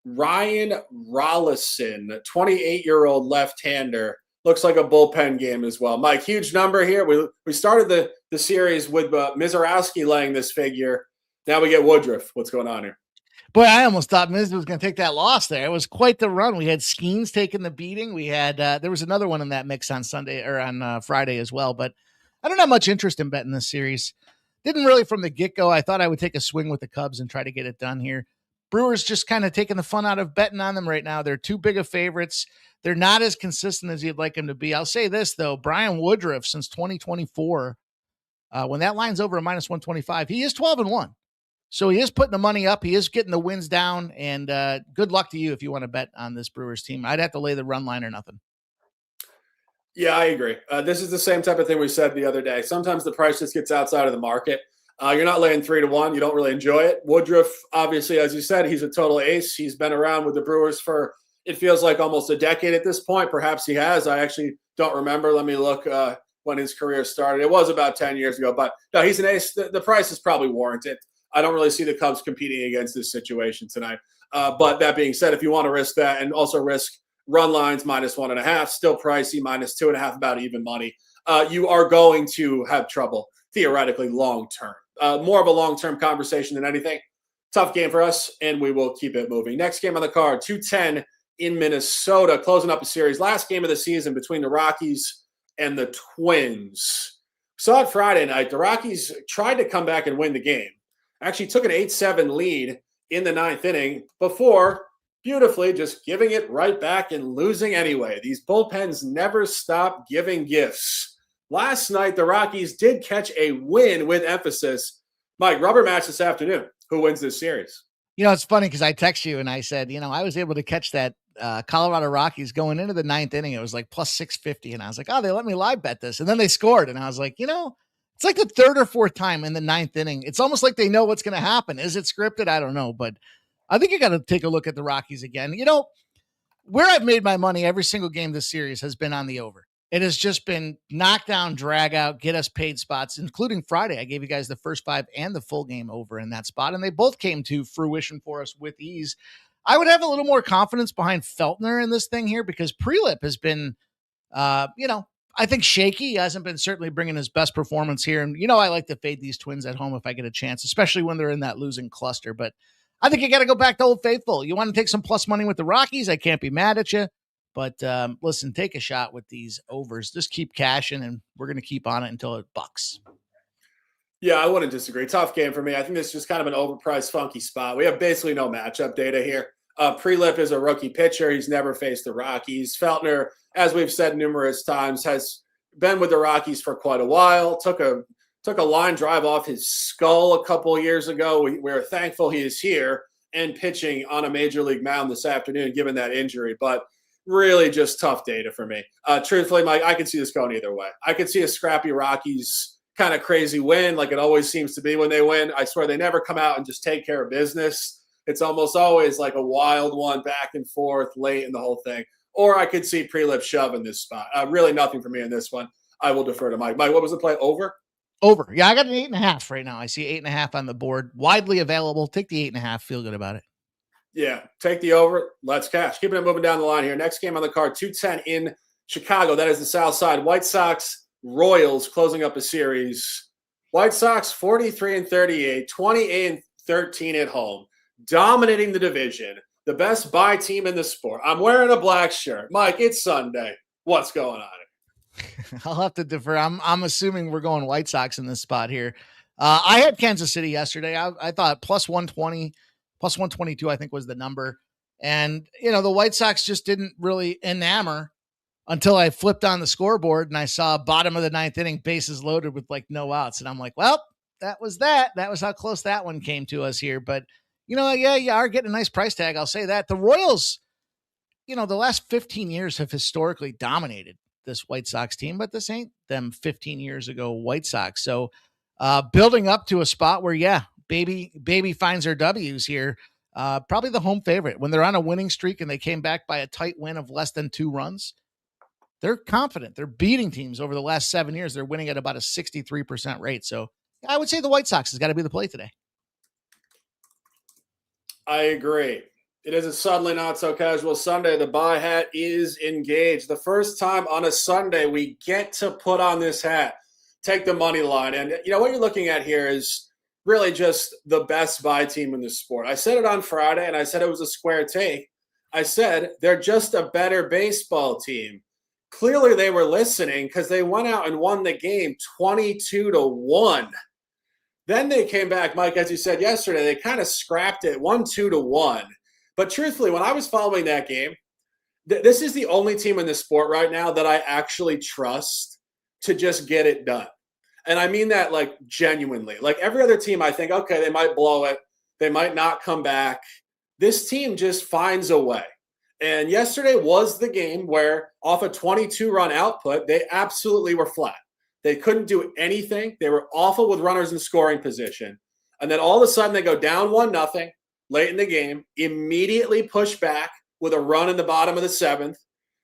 Ryan Rollison, 28-year-old left-hander. Looks like a bullpen game as well. Mike, huge number here. We started the series with Mizorowski laying this figure. Now we get Woodruff. What's going on here? Boy, I almost thought Miz was going to take that loss there. It was quite the run. We had Skeens taking the beating. We had there was another one in that mix on Sunday or on Friday as well. But I don't have much interest in betting this series. Didn't really from the get-go. I thought I would take a swing with the Cubs and try to get it done here. Brewers just kind of taking the fun out of betting on them right now. They're too big of favorites. They're not as consistent as you'd like them to be. I'll say this, though. Brian Woodruff, since 2024, when that line's over a minus 125, he is 12-1. So he is putting the money up. He is getting the wins down. And good luck to you if you want to bet on this Brewers team. I'd have to lay the run line or nothing. Yeah, I agree. This is the same type of thing we said the other day. Sometimes the price just gets outside of the market. You're not laying 3-1. You don't really enjoy it. Woodruff, obviously, as you said, he's a total ace. He's been around with the Brewers for, it feels like almost a decade at this point. Perhaps he has. I actually don't remember. Let me look when his career started. It was about 10 years ago. But no, he's an ace. The price is probably warranted. I don't really see the Cubs competing against this situation tonight. But that being said, if you want to risk that and also risk run lines minus 1.5, still pricey, minus 2.5, about even money, you are going to have trouble theoretically long term. More of a long-term conversation than anything. Tough game for us, and we will keep it moving. Next game on the card, 210 in Minnesota, closing up a series. Last game of the season between the Rockies and the Twins. Saw it Friday night. The Rockies tried to come back and win the game. Actually took an 8-7 lead in the 9th inning before beautifully just giving it right back and losing anyway. These bullpens never stop giving gifts. Last night, the Rockies did catch a win with emphasis. Mike, rubber match this afternoon. Who wins this series? It's funny because I text you and I said, I was able to catch that Colorado Rockies going into the 9th inning. It was like plus 650. And I was like, oh, they let me live bet this. And then they scored. And I was like, it's like the 3rd or 4th time in the 9th inning. It's almost like they know what's going to happen. Is it scripted? I don't know. But I think you got to take a look at the Rockies again. Where I've made my money every single game this series has been on the over. It has just been knockdown, drag out, get us paid spots, including Friday. I gave you guys the first 5 and the full game over in that spot, and they both came to fruition for us with ease. I would have a little more confidence behind Feltner in this thing here because Prelip has been, I think shaky. He hasn't been certainly bringing his best performance here. And, I like to fade these Twins at home if I get a chance, especially when they're in that losing cluster. But I think you got to go back to Old Faithful. You want to take some plus money with the Rockies? I can't be mad at you. But listen, take a shot with these overs. Just keep cashing, and we're going to keep on it until it bucks. Yeah, I wouldn't disagree. Tough game for me. I think this is just kind of an overpriced, funky spot. We have basically no matchup data here. Prelip is a rookie pitcher. He's never faced the Rockies. Feltner, as we've said numerous times, has been with the Rockies for quite a while. Took a line drive off his skull a couple of years ago. We're thankful he is here and pitching on a major league mound this afternoon, given that injury. But really just tough data for me. Truthfully, Mike, I can see this going either way. I could see a scrappy Rockies kind of crazy win like it always seems to be when they win. I swear they never come out and just take care of business. It's almost always like a wild one back and forth late in the whole thing. Or I could see Prelip shove in this spot. Really nothing for me in this one. I will defer to Mike. Mike, what was the play? Over? Over. Yeah, I got an 8.5 right now. I see 8.5 on the board. Widely available. Take the 8.5. Feel good about it. Yeah, take the over. Let's cash. Keeping it moving down the line here. Next game on the card, 210 in Chicago. That is the South Side. White Sox, Royals closing up a series. White Sox 43-38, 28-13 at home, dominating the division. The best buy team in the sport. I'm wearing a black shirt. Mike, it's Sunday. What's going on? I'll have to defer. I'm assuming we're going White Sox in this spot here. I had Kansas City yesterday. I thought plus 120. Plus 122, I think, was the number. And, the White Sox just didn't really enamor until I flipped on the scoreboard and I saw bottom of the ninth inning, bases loaded with like no outs. And I'm like, well, that was that. That was how close that one came to us here. But, yeah, you are getting a nice price tag. I'll say that. The Royals, the last 15 years have historically dominated this White Sox team, but this ain't them 15 years ago White Sox. So building up to a spot where, yeah, baby finds her W's here. Probably the home favorite. When they're on a winning streak and they came back by a tight win of less than 2 runs, they're confident. They're beating teams over the last 7 years. They're winning at about a 63% rate. So I would say the White Sox has got to be the play today. I agree. It is a suddenly not so casual Sunday. The buy hat is engaged. The first time on a Sunday we get to put on this hat, take the money line. And what you're looking at here is really just the best buy team in the sport. I said it on Friday, and I said it was a square take. I said they're just a better baseball team. Clearly they were listening because they went out and won the game 22-1. Then they came back, Mike, as you said yesterday, they kind of scrapped it 1-2-1. But truthfully, when I was following that game, this is the only team in the sport right now that I actually trust to just get it done. And I mean that like genuinely. Like every other team, I think, okay, they might blow it. They might not come back. This team just finds a way. And yesterday was the game where off a 22-run output, they absolutely were flat. They couldn't do anything. They were awful with runners in scoring position. And then all of a sudden they go down 1-0 late in the game, immediately push back with a run in the bottom of the 7th.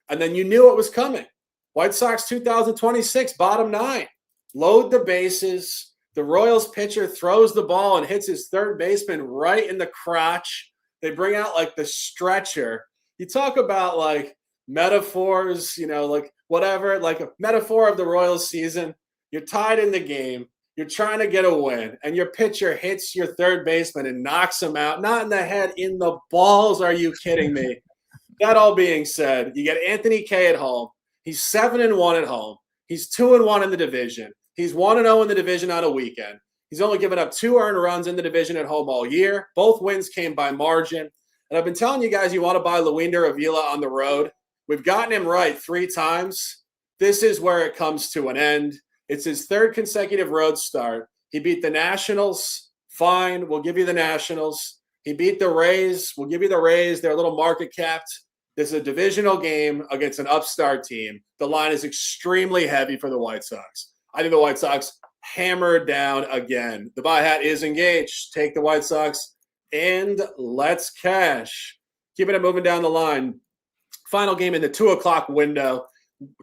And then you knew it was coming. White Sox 2026, bottom 9. Load the bases. The Royals pitcher throws the ball and hits his third baseman right in the crotch. They bring out like the stretcher. You talk about like metaphors, like whatever, like a metaphor of the Royals season. You're tied in the game. You're trying to get a win, and your pitcher hits your third baseman and knocks him out. Not in the head, in the balls. Are you kidding me? That all being said, you get Anthony Kay at home. He's 7-1 at home. He's 2-1 in the division. He's 1-0 in the division on a weekend. He's only given up 2 earned runs in the division at home all year. Both wins came by margin. And I've been telling you guys you want to buy Luinder Avila on the road. We've gotten him right 3 times. This is where it comes to an end. It's his 3rd consecutive road start. He beat the Nationals. Fine, we'll give you the Nationals. He beat the Rays. We'll give you the Rays. They're a little market capped. This is a divisional game against an upstart team. The line is extremely heavy for the White Sox. I think the White Sox hammered down again. The buy hat is engaged. Take the White Sox and let's cash. Keeping it moving down the line. Final game in the 2 o'clock window.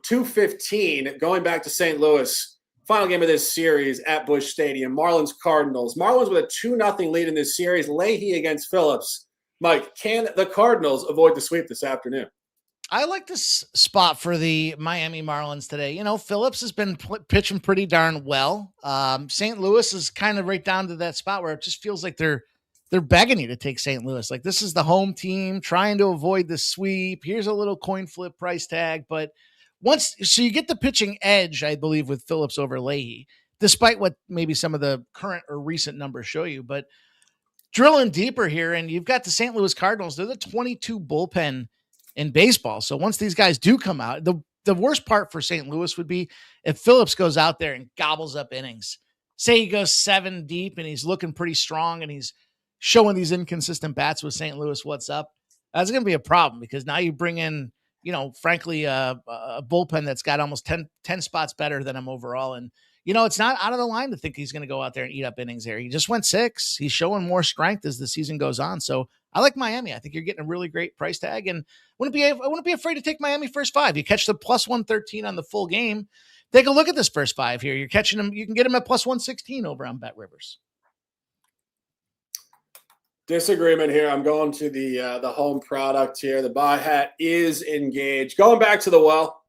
2:15 going back to St. Louis. Final game of this series at Busch Stadium. Marlins Cardinals. Marlins with a 2-0 lead in this series. Leahy against Phillips. Mike, can the Cardinals avoid the sweep this afternoon? I like this spot for the Miami Marlins today. Phillips has been pitching pretty darn well. St. Louis is kind of right down to that spot where it just feels like they're begging you to take St. Louis. Like this is the home team trying to avoid the sweep. Here's a little coin flip price tag. But so you get the pitching edge, I believe, with Phillips over Leahy, despite what maybe some of the current or recent numbers show you. But drilling deeper here, and you've got the St. Louis Cardinals. They're the 22 bullpen in baseball. So once these guys do come out, the worst part for St. Louis would be if Phillips goes out there and gobbles up innings. Say he goes 7 deep and he's looking pretty strong and he's showing these inconsistent bats with St. Louis. What's up? That's going to be a problem because now you bring in, frankly, a bullpen that's got almost 10 spots better than him overall. And, it's not out of the line to think he's going to go out there and eat up innings there. He just went 6. He's showing more strength as the season goes on. So I like Miami. I think you're getting a really great price tag, and I wouldn't be afraid to take Miami first 5. You catch the plus 113 on the full game. Take a look at this first 5 here. You're catching them. You can get them at plus 116 over on Bet Rivers. Disagreement here. I'm going to the home product here. The buy hat is engaged. Going back to the well,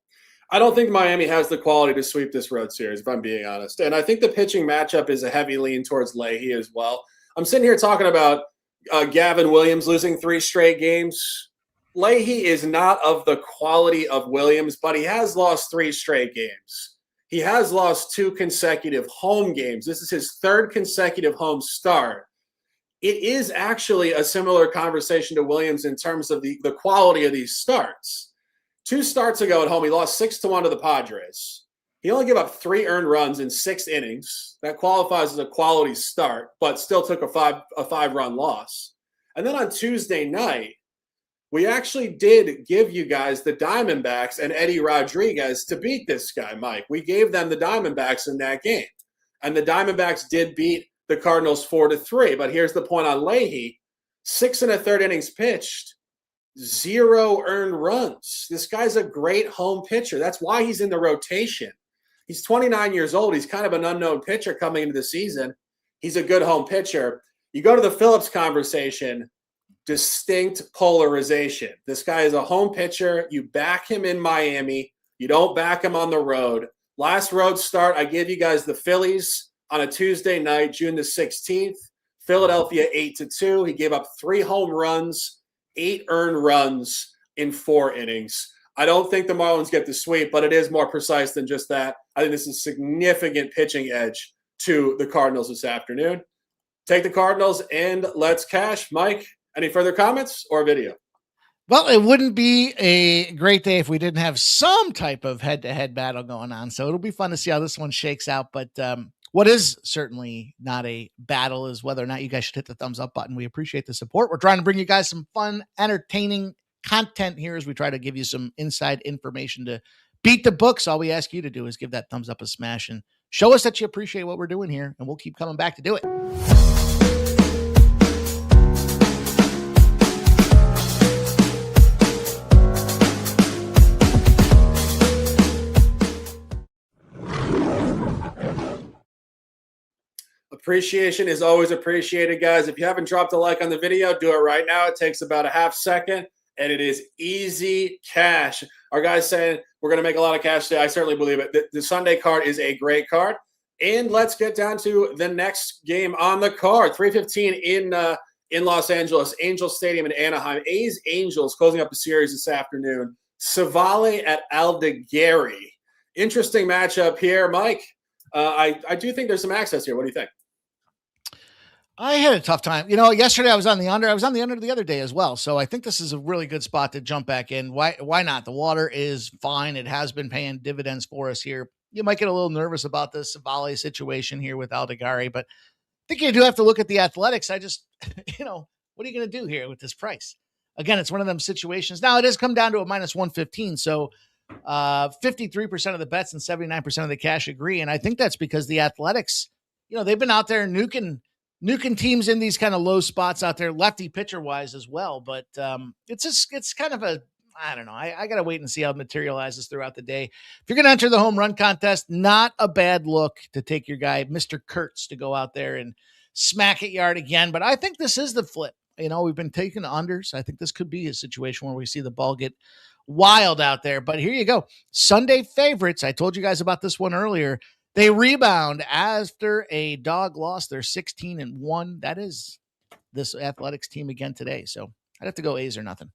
I don't think Miami has the quality to sweep this road series, if I'm being honest. And I think the pitching matchup is a heavy lean towards Leahy as well. I'm sitting here talking about Gavin Williams losing 3 straight games. Leahy is not of the quality of Williams, but he has lost 3 straight games. He has lost 2 consecutive home games. This is his 3rd consecutive home start. It is actually a similar conversation to Williams in terms of the quality of these starts. 2 starts ago at home, he lost 6-1 to the Padres. He only gave up 3 earned runs in 6 innings. That qualifies as a quality start, but still took a 5-run loss. And then on Tuesday night, we actually did give you guys the Diamondbacks and Eddie Rodriguez to beat this guy, Mike. We gave them the Diamondbacks in that game. And the Diamondbacks did beat the Cardinals 4-3. But here's the point on Leahy. 6 1/3 innings pitched, 0 earned runs. This guy's a great home pitcher. That's why he's in the rotation. He's 29 years old. He's kind of an unknown pitcher coming into the season. He's a good home pitcher. You go to the Phillips conversation, distinct polarization. This guy is a home pitcher. You back him in Miami. You don't back him on the road. Last road start, I gave you guys the Phillies on a Tuesday night, June the 16th. Philadelphia 8-2. He gave up 3 home runs, 8 earned runs in 4 innings. I don't think the Marlins get the sweep, but it is more precise than just that. I think this is a significant pitching edge to the Cardinals this afternoon. Take the Cardinals and let's cash. Mike, any further comments or video? Well, it wouldn't be a great day if we didn't have some type of head-to-head battle going on. So it'll be fun to see how this one shakes out. But what is certainly not a battle is whether or not you guys should hit the thumbs up button. We appreciate the support. We're trying to bring you guys some fun, entertaining content here as we try to give you some inside information to beat the books. All we ask you to do is give that thumbs up a smash and show us that you appreciate what we're doing here, and we'll keep coming back to do it. Appreciation is always appreciated, guys. If you haven't dropped a like on the video, do it right now. It takes about a half second. And it is easy cash. Our guy's saying we're going to make a lot of cash today. I certainly believe it. The Sunday card is a great card. And let's get down to the next game on the card. 3:15 in Los Angeles, Angels Stadium in Anaheim. A's Angels closing up the series this afternoon. Savale at Aldeguerri. Interesting matchup here, Mike. I do think there's some access here. What do you think? I had a tough time. Yesterday I was on the under. I was on the under the other day as well. So I think this is a really good spot to jump back in. Why not? The water is fine. It has been paying dividends for us here. You might get a little nervous about the Savale situation here with Aldeguerri, but I think you do have to look at the Athletics. I just, what are you going to do here with this price? Again, it's one of them situations. Now it has come down to a minus 115. So 53% of the bets and 79% of the cash agree. And I think that's because the Athletics, they've been out there nuking teams in these kind of low spots out there, lefty pitcher wise as well. But it's kind of I don't know. I got to wait and see how it materializes throughout the day. If you're going to enter the home run contest, not a bad look to take your guy, Mr. Kurtz, to go out there and smack it yard again. But I think this is the flip. We've been taking unders. I think this could be a situation where we see the ball get wild out there. But here you go. Sunday favorites. I told you guys about this one earlier. They rebound after a dog loss. They're 16-1. That is this Athletics team again today. So I'd have to go A's or nothing.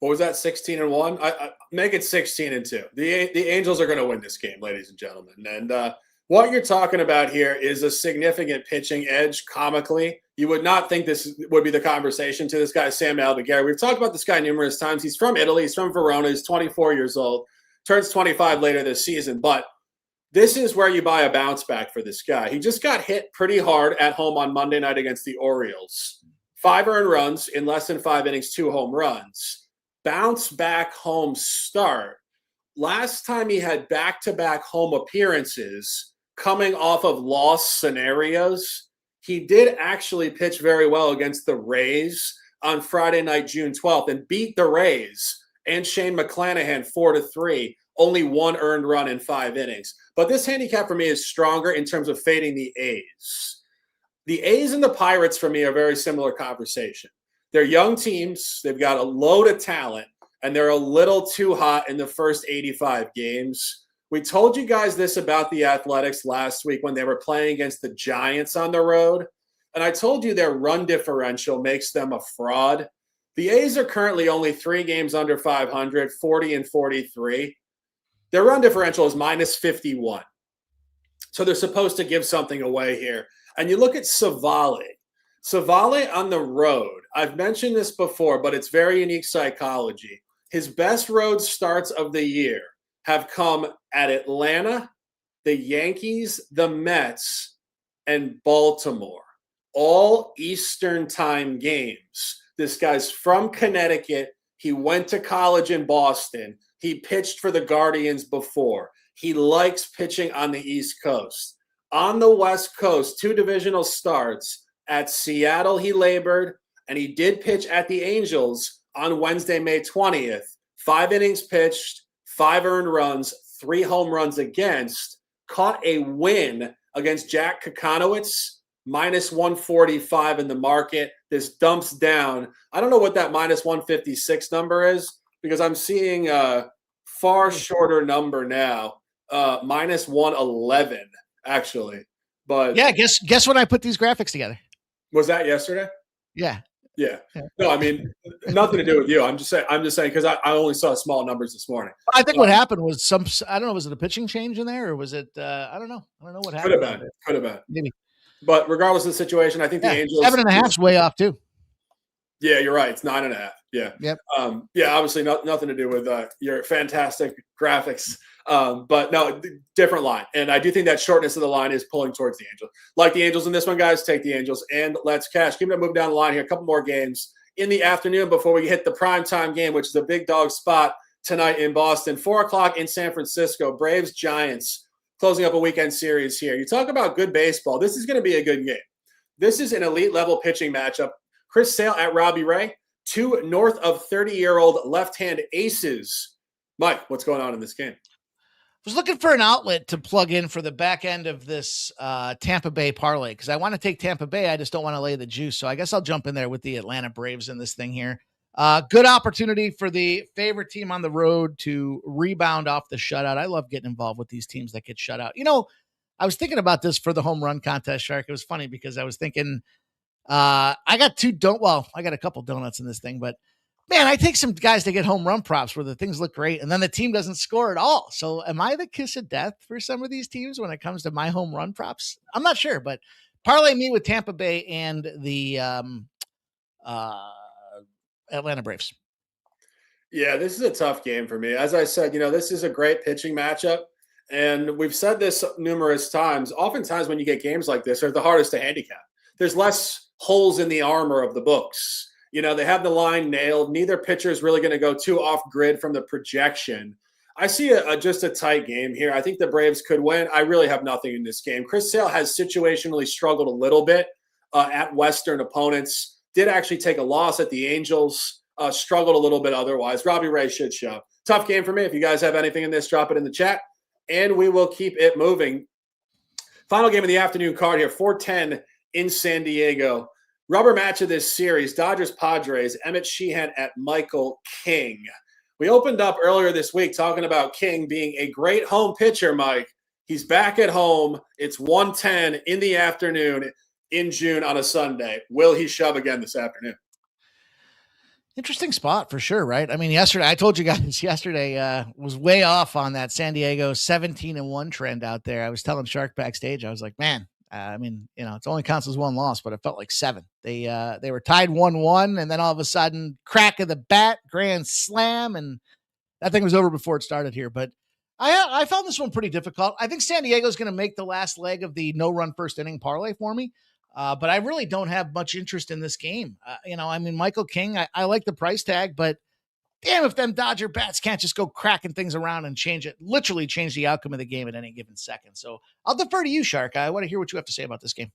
What was that? 16-1? I make it 16-2. The Angels are going to win this game, ladies and gentlemen. And what you're talking about here is a significant pitching edge. Comically, you would not think this would be the conversation to this guy, Sam Aldeguerri. We've talked about this guy numerous times. He's from Italy. He's from Verona. He's 24 years old. Turns 25 later this season. But this is where you buy a bounce back for this guy. He just got hit pretty hard at home on Monday night against the Orioles. 5 earned runs in less than 5 innings, 2 home runs. Bounce back home start. Last time he had back-to-back home appearances coming off of loss scenarios, he did actually pitch very well against the Rays on Friday night, June 12th, and beat the Rays and Shane McClanahan 4-3, only 1 earned run in 5 innings. But this handicap for me is stronger in terms of fading the A's. The A's and the Pirates for me are very similar conversation. They're young teams. They've got a load of talent, and they're a little too hot in the first 85 games. We told you guys this about the Athletics last week when they were playing against the Giants on the road. And I told you their run differential makes them a fraud. The A's are currently only 3 games under 500, 40-43. Their run differential is minus 51. So they're supposed to give something away here. And you look at Savale. Savale on the road. I've mentioned this before, but it's very unique psychology. His best road starts of the year have come at Atlanta, the Yankees, the Mets, and Baltimore. All Eastern time games. This guy's from Connecticut. He went to college in Boston. He pitched for the Guardians before. He likes pitching on the East Coast. On the West Coast, 2 divisional starts. At Seattle, he labored, and he did pitch at the Angels on Wednesday, May 20th. 5 innings pitched, 5 earned runs, 3 home runs against. Caught a win against Jack Kokonowitz, minus 145 in the market. This dumps down. I don't know what that minus 156 number is because I'm seeing a far shorter number now, minus 111 actually. But yeah, guess when I put these graphics together. Was that yesterday? Yeah. Yeah. No, I mean, nothing to do with you. I'm just saying because I only saw small numbers this morning. I think what happened was I don't know, was it a pitching change in there or was it, I don't know. I don't know what happened. Could have been. Maybe. But regardless of the situation, I think the Angels 7.5 is way off too. Yeah, you're right. It's 9.5. Yeah. Yep. Obviously nothing to do with your fantastic graphics. But no, different line. And I do think that shortness of the line is pulling towards the Angels. Like the Angels in this one, guys, take the Angels and let's cash. Keep it moving down the line here. A couple more games in the afternoon before we hit the primetime game, which is a big dog spot tonight in Boston. 4:00 in San Francisco. Braves, Giants, closing up a weekend series here. You talk about good baseball. This is going to be a good game. This is an elite level pitching matchup. Chris Sale at Robbie Ray, 2 north of 30-year-old left-hand aces. Mike, what's going on in this game? Was looking for an outlet to plug in for the back end of this Tampa Bay parlay because I want to take Tampa Bay. I just don't want to lay the juice. So I guess I'll jump in there with the Atlanta Braves in this thing here. Good opportunity for the favorite team on the road to rebound off the shutout. I love getting involved with these teams that get shut out. You know, I was thinking about this for the home run contest, Shark. It was funny because I was thinking I got a couple donuts in this thing, but man, I take some guys to get home run props where the things look great and then the team doesn't score at all. So am I the kiss of death for some of these teams when it comes to my home run props? I'm not sure, but parlay me with Tampa Bay and the Atlanta Braves. Yeah, this is a tough game for me. As I said, this is a great pitching matchup. And we've said this numerous times. Oftentimes when you get games like this, they're the hardest to handicap. There's less holes in the armor of the books. They have the line nailed. Neither pitcher is really going to go too off grid from the projection. I see just a tight game here. I think the Braves could win. I really have nothing in this game. Chris Sale has situationally struggled a little bit at Western opponents. Did actually take a loss at the Angels. Struggled a little bit otherwise. Robbie Ray should show. Tough game for me. If you guys have anything in this, drop it in the chat. And we will keep it moving. Final game of the afternoon card here. 4:10 in San Diego. Rubber match of this series, Dodgers-Padres, Emmett Sheehan at Michael King. We opened up earlier this week talking about King being a great home pitcher, Mike. He's back at home. It's 1:10 in the afternoon in June on a Sunday. Will he shove again this afternoon? Interesting spot for sure, right? I mean, I told you guys yesterday was way off on that San Diego 17-1 trend out there. I was telling Shark backstage, I was like, man, it only counts as 1 loss, but it felt like 7. They were tied 1-1, and then all of a sudden, crack of the bat, grand slam, and that thing was over before it started here. But I found this one pretty difficult. I think San Diego's going to make the last leg of the no-run first inning parlay for me, but I really don't have much interest in this game. Michael King, I like the price tag, but damn if them Dodger bats can't just go cracking things around and literally change the outcome of the game at any given second. So I'll defer to you, Shark. I want to hear what you have to say about this game.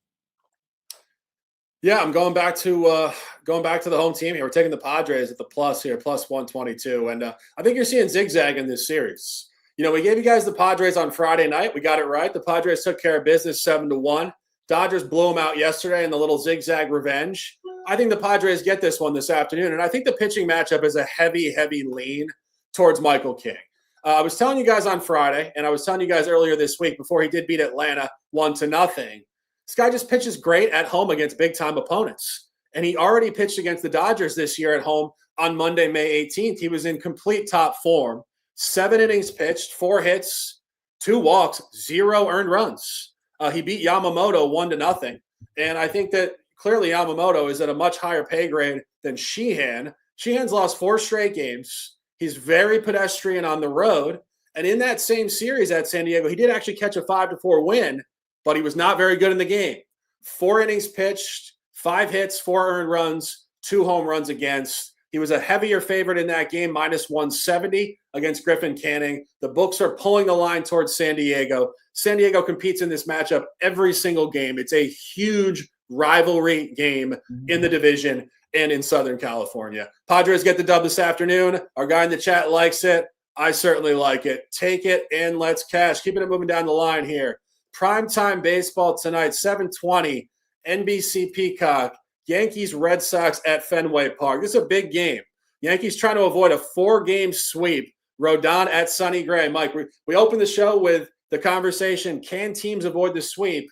Yeah, I'm going back to the home team here. We're taking the Padres at the plus here, plus 122. And I think you're seeing zigzag in this series. We gave you guys the Padres on Friday night. We got it right. The Padres took care of business 7-1. Dodgers blew them out yesterday in the little zigzag revenge. I think the Padres get this one this afternoon, and I think the pitching matchup is a heavy, heavy lean towards Michael King. I was telling you guys on Friday, and I was telling you guys earlier this week before he did beat Atlanta 1-0. This guy just pitches great at home against big-time opponents, and he already pitched against the Dodgers this year at home on Monday, May 18th. He was in complete top form. 7 innings pitched, 4 hits, 2 walks, 0 earned runs. He beat Yamamoto 1-0, and I think that clearly Yamamoto is at a much higher pay grade than Sheehan. Sheehan's lost 4 straight games. He's very pedestrian on the road. And in that same series at San Diego, he did actually catch a 5-4 win, but he was not very good in the game. 4 innings pitched, 5 hits, 4 earned runs, 2 home runs against. He was a heavier favorite in that game, minus 170 against Griffin Canning. The books are pulling the line towards San Diego. San Diego competes in this matchup every single game. It's a huge rivalry game in the division and in Southern California. Padres get the dub this afternoon. Our guy in the chat likes it. I certainly like it. Take it and let's cash. Keeping it moving down the line here. Primetime baseball tonight, 7:20, NBC Peacock. Yankees, Red Sox at Fenway Park. This is a big game. Yankees trying to avoid a 4-game sweep. Rodon at Sonny Gray. Mike, we opened the show with the conversation, can teams avoid the sweep?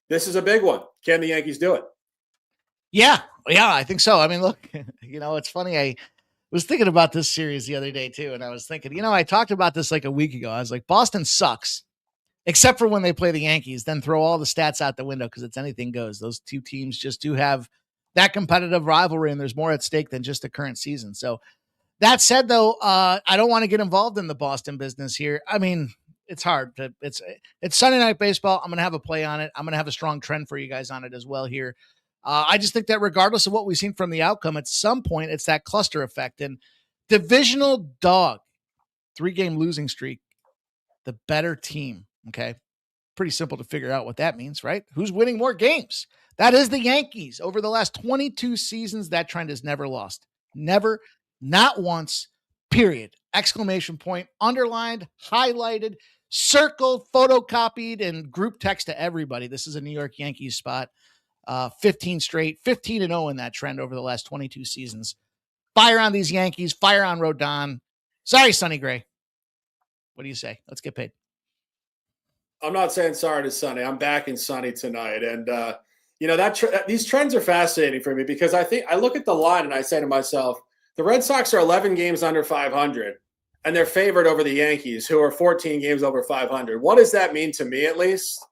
This is a big one. Can the Yankees do it? Yeah, I think so. I mean, look, it's funny. I was thinking about this series the other day too, and I was thinking, I talked about this like a week ago. I was like, Boston sucks, except for when they play the Yankees, then throw all the stats out the window because it's anything goes. Those two teams just do have that competitive rivalry, and there's more at stake than just the current season. So that said, though, I don't want to get involved in the Boston business here. I mean, it's hard. It's Sunday Night Baseball. I'm going to have a play on it. I'm going to have a strong trend for you guys on it as well here. I just think that regardless of what we've seen from the outcome, at some point, it's that cluster effect. And divisional dog, 3-game losing streak, the better team, okay? Pretty simple to figure out what that means, right? Who's winning more games? That is the Yankees. Over the last 22 seasons, that trend has never lost. Never, not once, period. Exclamation point, underlined, highlighted, circled, photocopied, and group text to everybody. This is a New York Yankees spot. 15 straight, 15-0 in that trend over the last 22 seasons. Fire on these Yankees, fire on Rodon. Sorry, Sonny Gray. What do you say? Let's get paid. I'm not saying sorry to Sonny. I'm backing Sonny tonight. And, these trends are fascinating for me because I look at the line and I say to myself, the Red Sox are 11 games under 500 and they're favored over the Yankees, who are 14 games over 500. What does that mean to me, at least?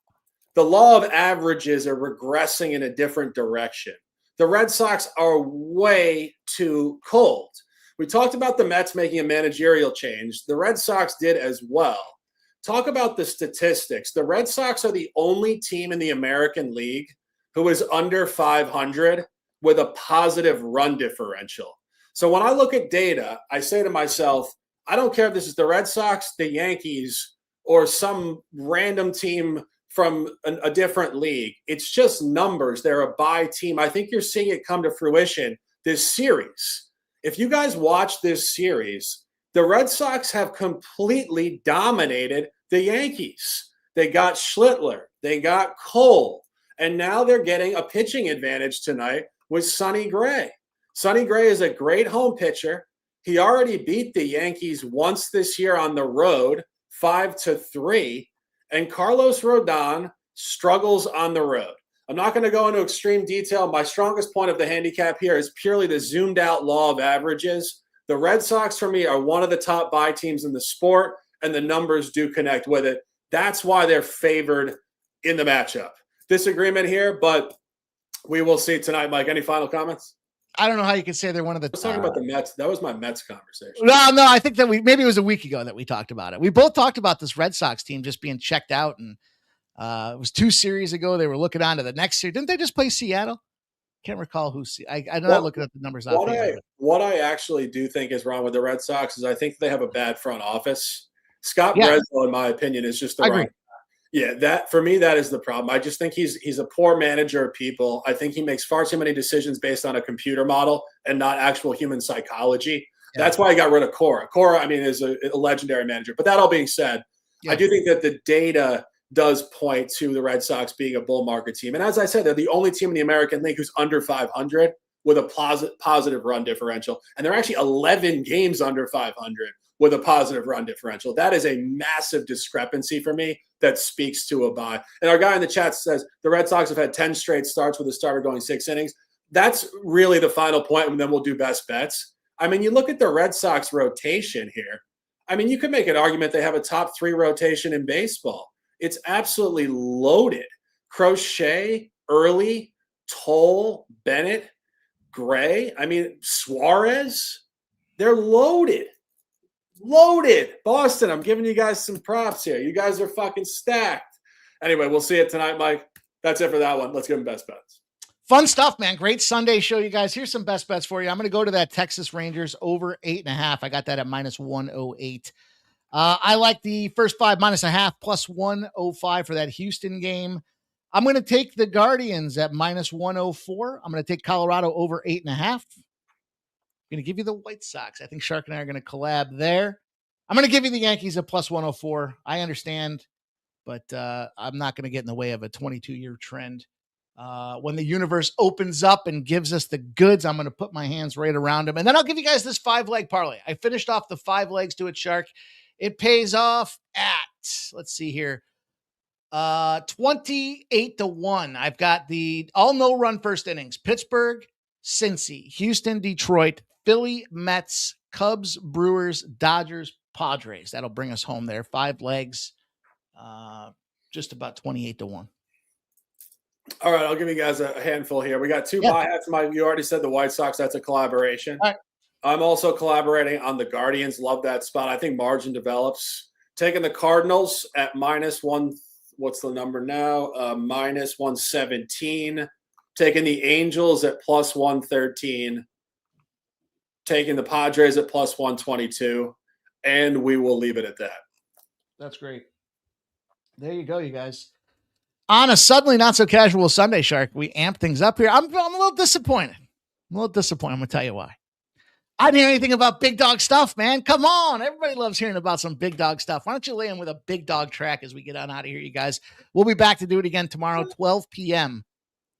The law of averages are regressing in a different direction. The Red Sox are way too cold. We talked about the Mets making a managerial change. The Red Sox did as well. Talk about the statistics. The Red Sox are the only team in the American League who is under 500 with a positive run differential. So when I look at data, I say to myself, I don't care if this is the Red Sox, the Yankees, or some random team from a different league. It's just numbers. They're a bye team. I think you're seeing it come to fruition this series. If you guys watch this series, the Red Sox have completely dominated the Yankees. They got Schlittler. They got Cole. And now they're getting a pitching advantage tonight with Sonny Gray. Sonny Gray is a great home pitcher. He already beat the Yankees once this year on the road, 5-3. And Carlos Rodon struggles on the road. I'm not going to go into extreme detail. My strongest point of the handicap here is purely the zoomed out law of averages. The Red Sox, for me, are one of the top buy teams in the sport, and the numbers do connect with it. That's why they're favored in the matchup. Disagreement here, but we will see tonight. Mike, any final comments? I don't know how you can say they're one of the. I was talking about the Mets. That was my Mets conversation. No, I think that maybe it was a week ago that we talked about it. We both talked about this Red Sox team just being checked out, and it was 2 series ago. They were looking on to the next series. Didn't they just play Seattle? Can't recall who. I'm not looking at the numbers. What I actually do think is wrong with the Red Sox is I think they have a bad front office. Scott Breslow, in my opinion, is just the wrong. Yeah, that for me, that is the problem. I just think he's a poor manager of people. I think he makes far too many decisions based on a computer model and not actual human psychology. Yeah. That's why I got rid of Cora. Cora, I mean, is a legendary manager. But that all being said, I do think that the data does point to the Red Sox being a bull market team. And as I said, they're the only team in the American League who's under 500 with a positive run differential. And they're actually 11 games under 500 with a positive run differential. That is a massive discrepancy for me that speaks to a buy. And our guy in the chat says the Red Sox have had 10 straight starts with a starter going 6 innings. That's really the final point, and then we'll do best bets. I mean, you look at the Red Sox rotation here. I mean, you could make an argument they have a top 3 rotation in baseball. It's absolutely loaded. Crochet, Early, Toll, Bennett, Gray. I mean, Suarez. They're loaded. Loaded. Boston, I'm giving you guys some props here. You guys are fucking stacked. Anyway, we'll see it tonight, Mike. That's it for that one. Let's give them best bets. Fun stuff, man. Great Sunday show, you guys. Here's some best bets for you. I'm going to go to that Texas Rangers over 8.5. I got that at minus 108. I like the first 5 minus a half plus 105 for that Houston game. I'm going to take the Guardians at minus 104. I'm going to take Colorado over 8.5. I'm going to give you the White Sox. I think Shark and I are going to collab there. I'm going to give you the Yankees at plus 104. I understand, but I'm not going to get in the way of a 22-year trend. When the universe opens up and gives us the goods, I'm going to put my hands right around them. And then I'll give you guys this 5-leg parlay. I finished off the 5 legs to it, Shark. It pays off at, let's see here, 28-1. I've got the all no-run first innings. Pittsburgh, Cincy, Houston, Detroit, Philly, Mets, Cubs, Brewers, Dodgers, Padres. That'll bring us home there. 5 legs, just about 28-1. All right, I'll give you guys a handful here. We got 2 buy hats. Mike, you already said the White Sox. That's a collaboration. All right. I'm also collaborating on the Guardians. Love that spot. I think margin develops. Taking the Cardinals at minus 1. What's the number now? Minus 117. Taking the Angels at plus 113. Taking the Padres at plus 122. And we will leave it at that. That's great. There you go, you guys. On a suddenly not so casual Sunday, Shark, we amped things up here. I'm a little disappointed. I'm going to tell you why. I didn't hear anything about big dog stuff, man. Come on. Everybody loves hearing about some big dog stuff. Why don't you lay in with a big dog track as we get on out of here, you guys? We'll be back to do it again tomorrow, 12 p.m.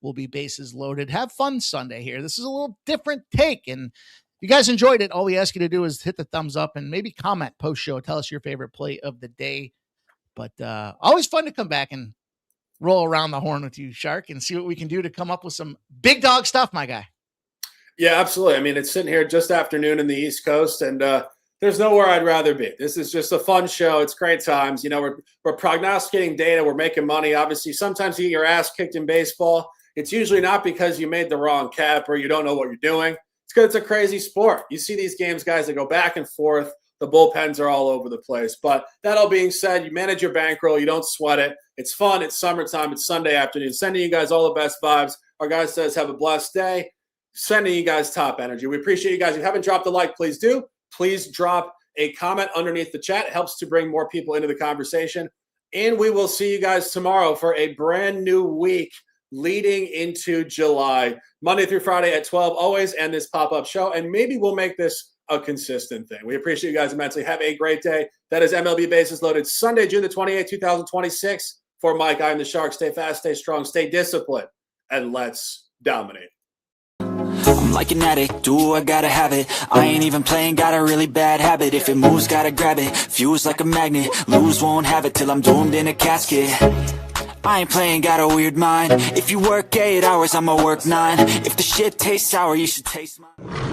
We'll be bases loaded. Have fun Sunday here. This is a little different take. And if you guys enjoyed it, all we ask you to do is hit the thumbs up and maybe comment post-show. Tell us your favorite play of the day. But always fun to come back and roll around the horn with you, Shark, and see what we can do to come up with some big dog stuff, my guy. Yeah, absolutely. I mean, it's sitting here just afternoon in the East Coast, and there's nowhere I'd rather be. This is just a fun show. It's great times. You know, we're prognosticating data. We're making money. Obviously, sometimes you get your ass kicked in baseball. It's usually not because you made the wrong cap or you don't know what you're doing. It's because it's a crazy sport. You see these games, guys, that go back and forth. The bullpens are all over the place. But that all being said, you manage your bankroll. You don't sweat it. It's fun. It's summertime. It's Sunday afternoon. Sending you guys all the best vibes. Our guy says have a blessed day. Sending you guys top energy. We appreciate you guys. If you haven't dropped a like, please do. Please drop a comment underneath the chat. It helps to bring more people into the conversation. And we will see you guys tomorrow for a brand new week leading into July. Monday through Friday at 12 always, and this pop-up show. And maybe we'll make this a consistent thing. We appreciate you guys immensely. Have a great day. That is MLB Bases Loaded, Sunday, June the 28th, 2026. For Mike, I'm the Shark. Stay fast, stay strong, stay disciplined, and let's dominate. I'm like an addict, do I gotta have it. I ain't even playing, got a really bad habit. If it moves, gotta grab it, fuse like a magnet. Lose, won't have it till I'm doomed in a casket. I ain't playing, got a weird mind. If you work 8 hours, I'ma work 9. If the shit tastes sour, you should taste mine.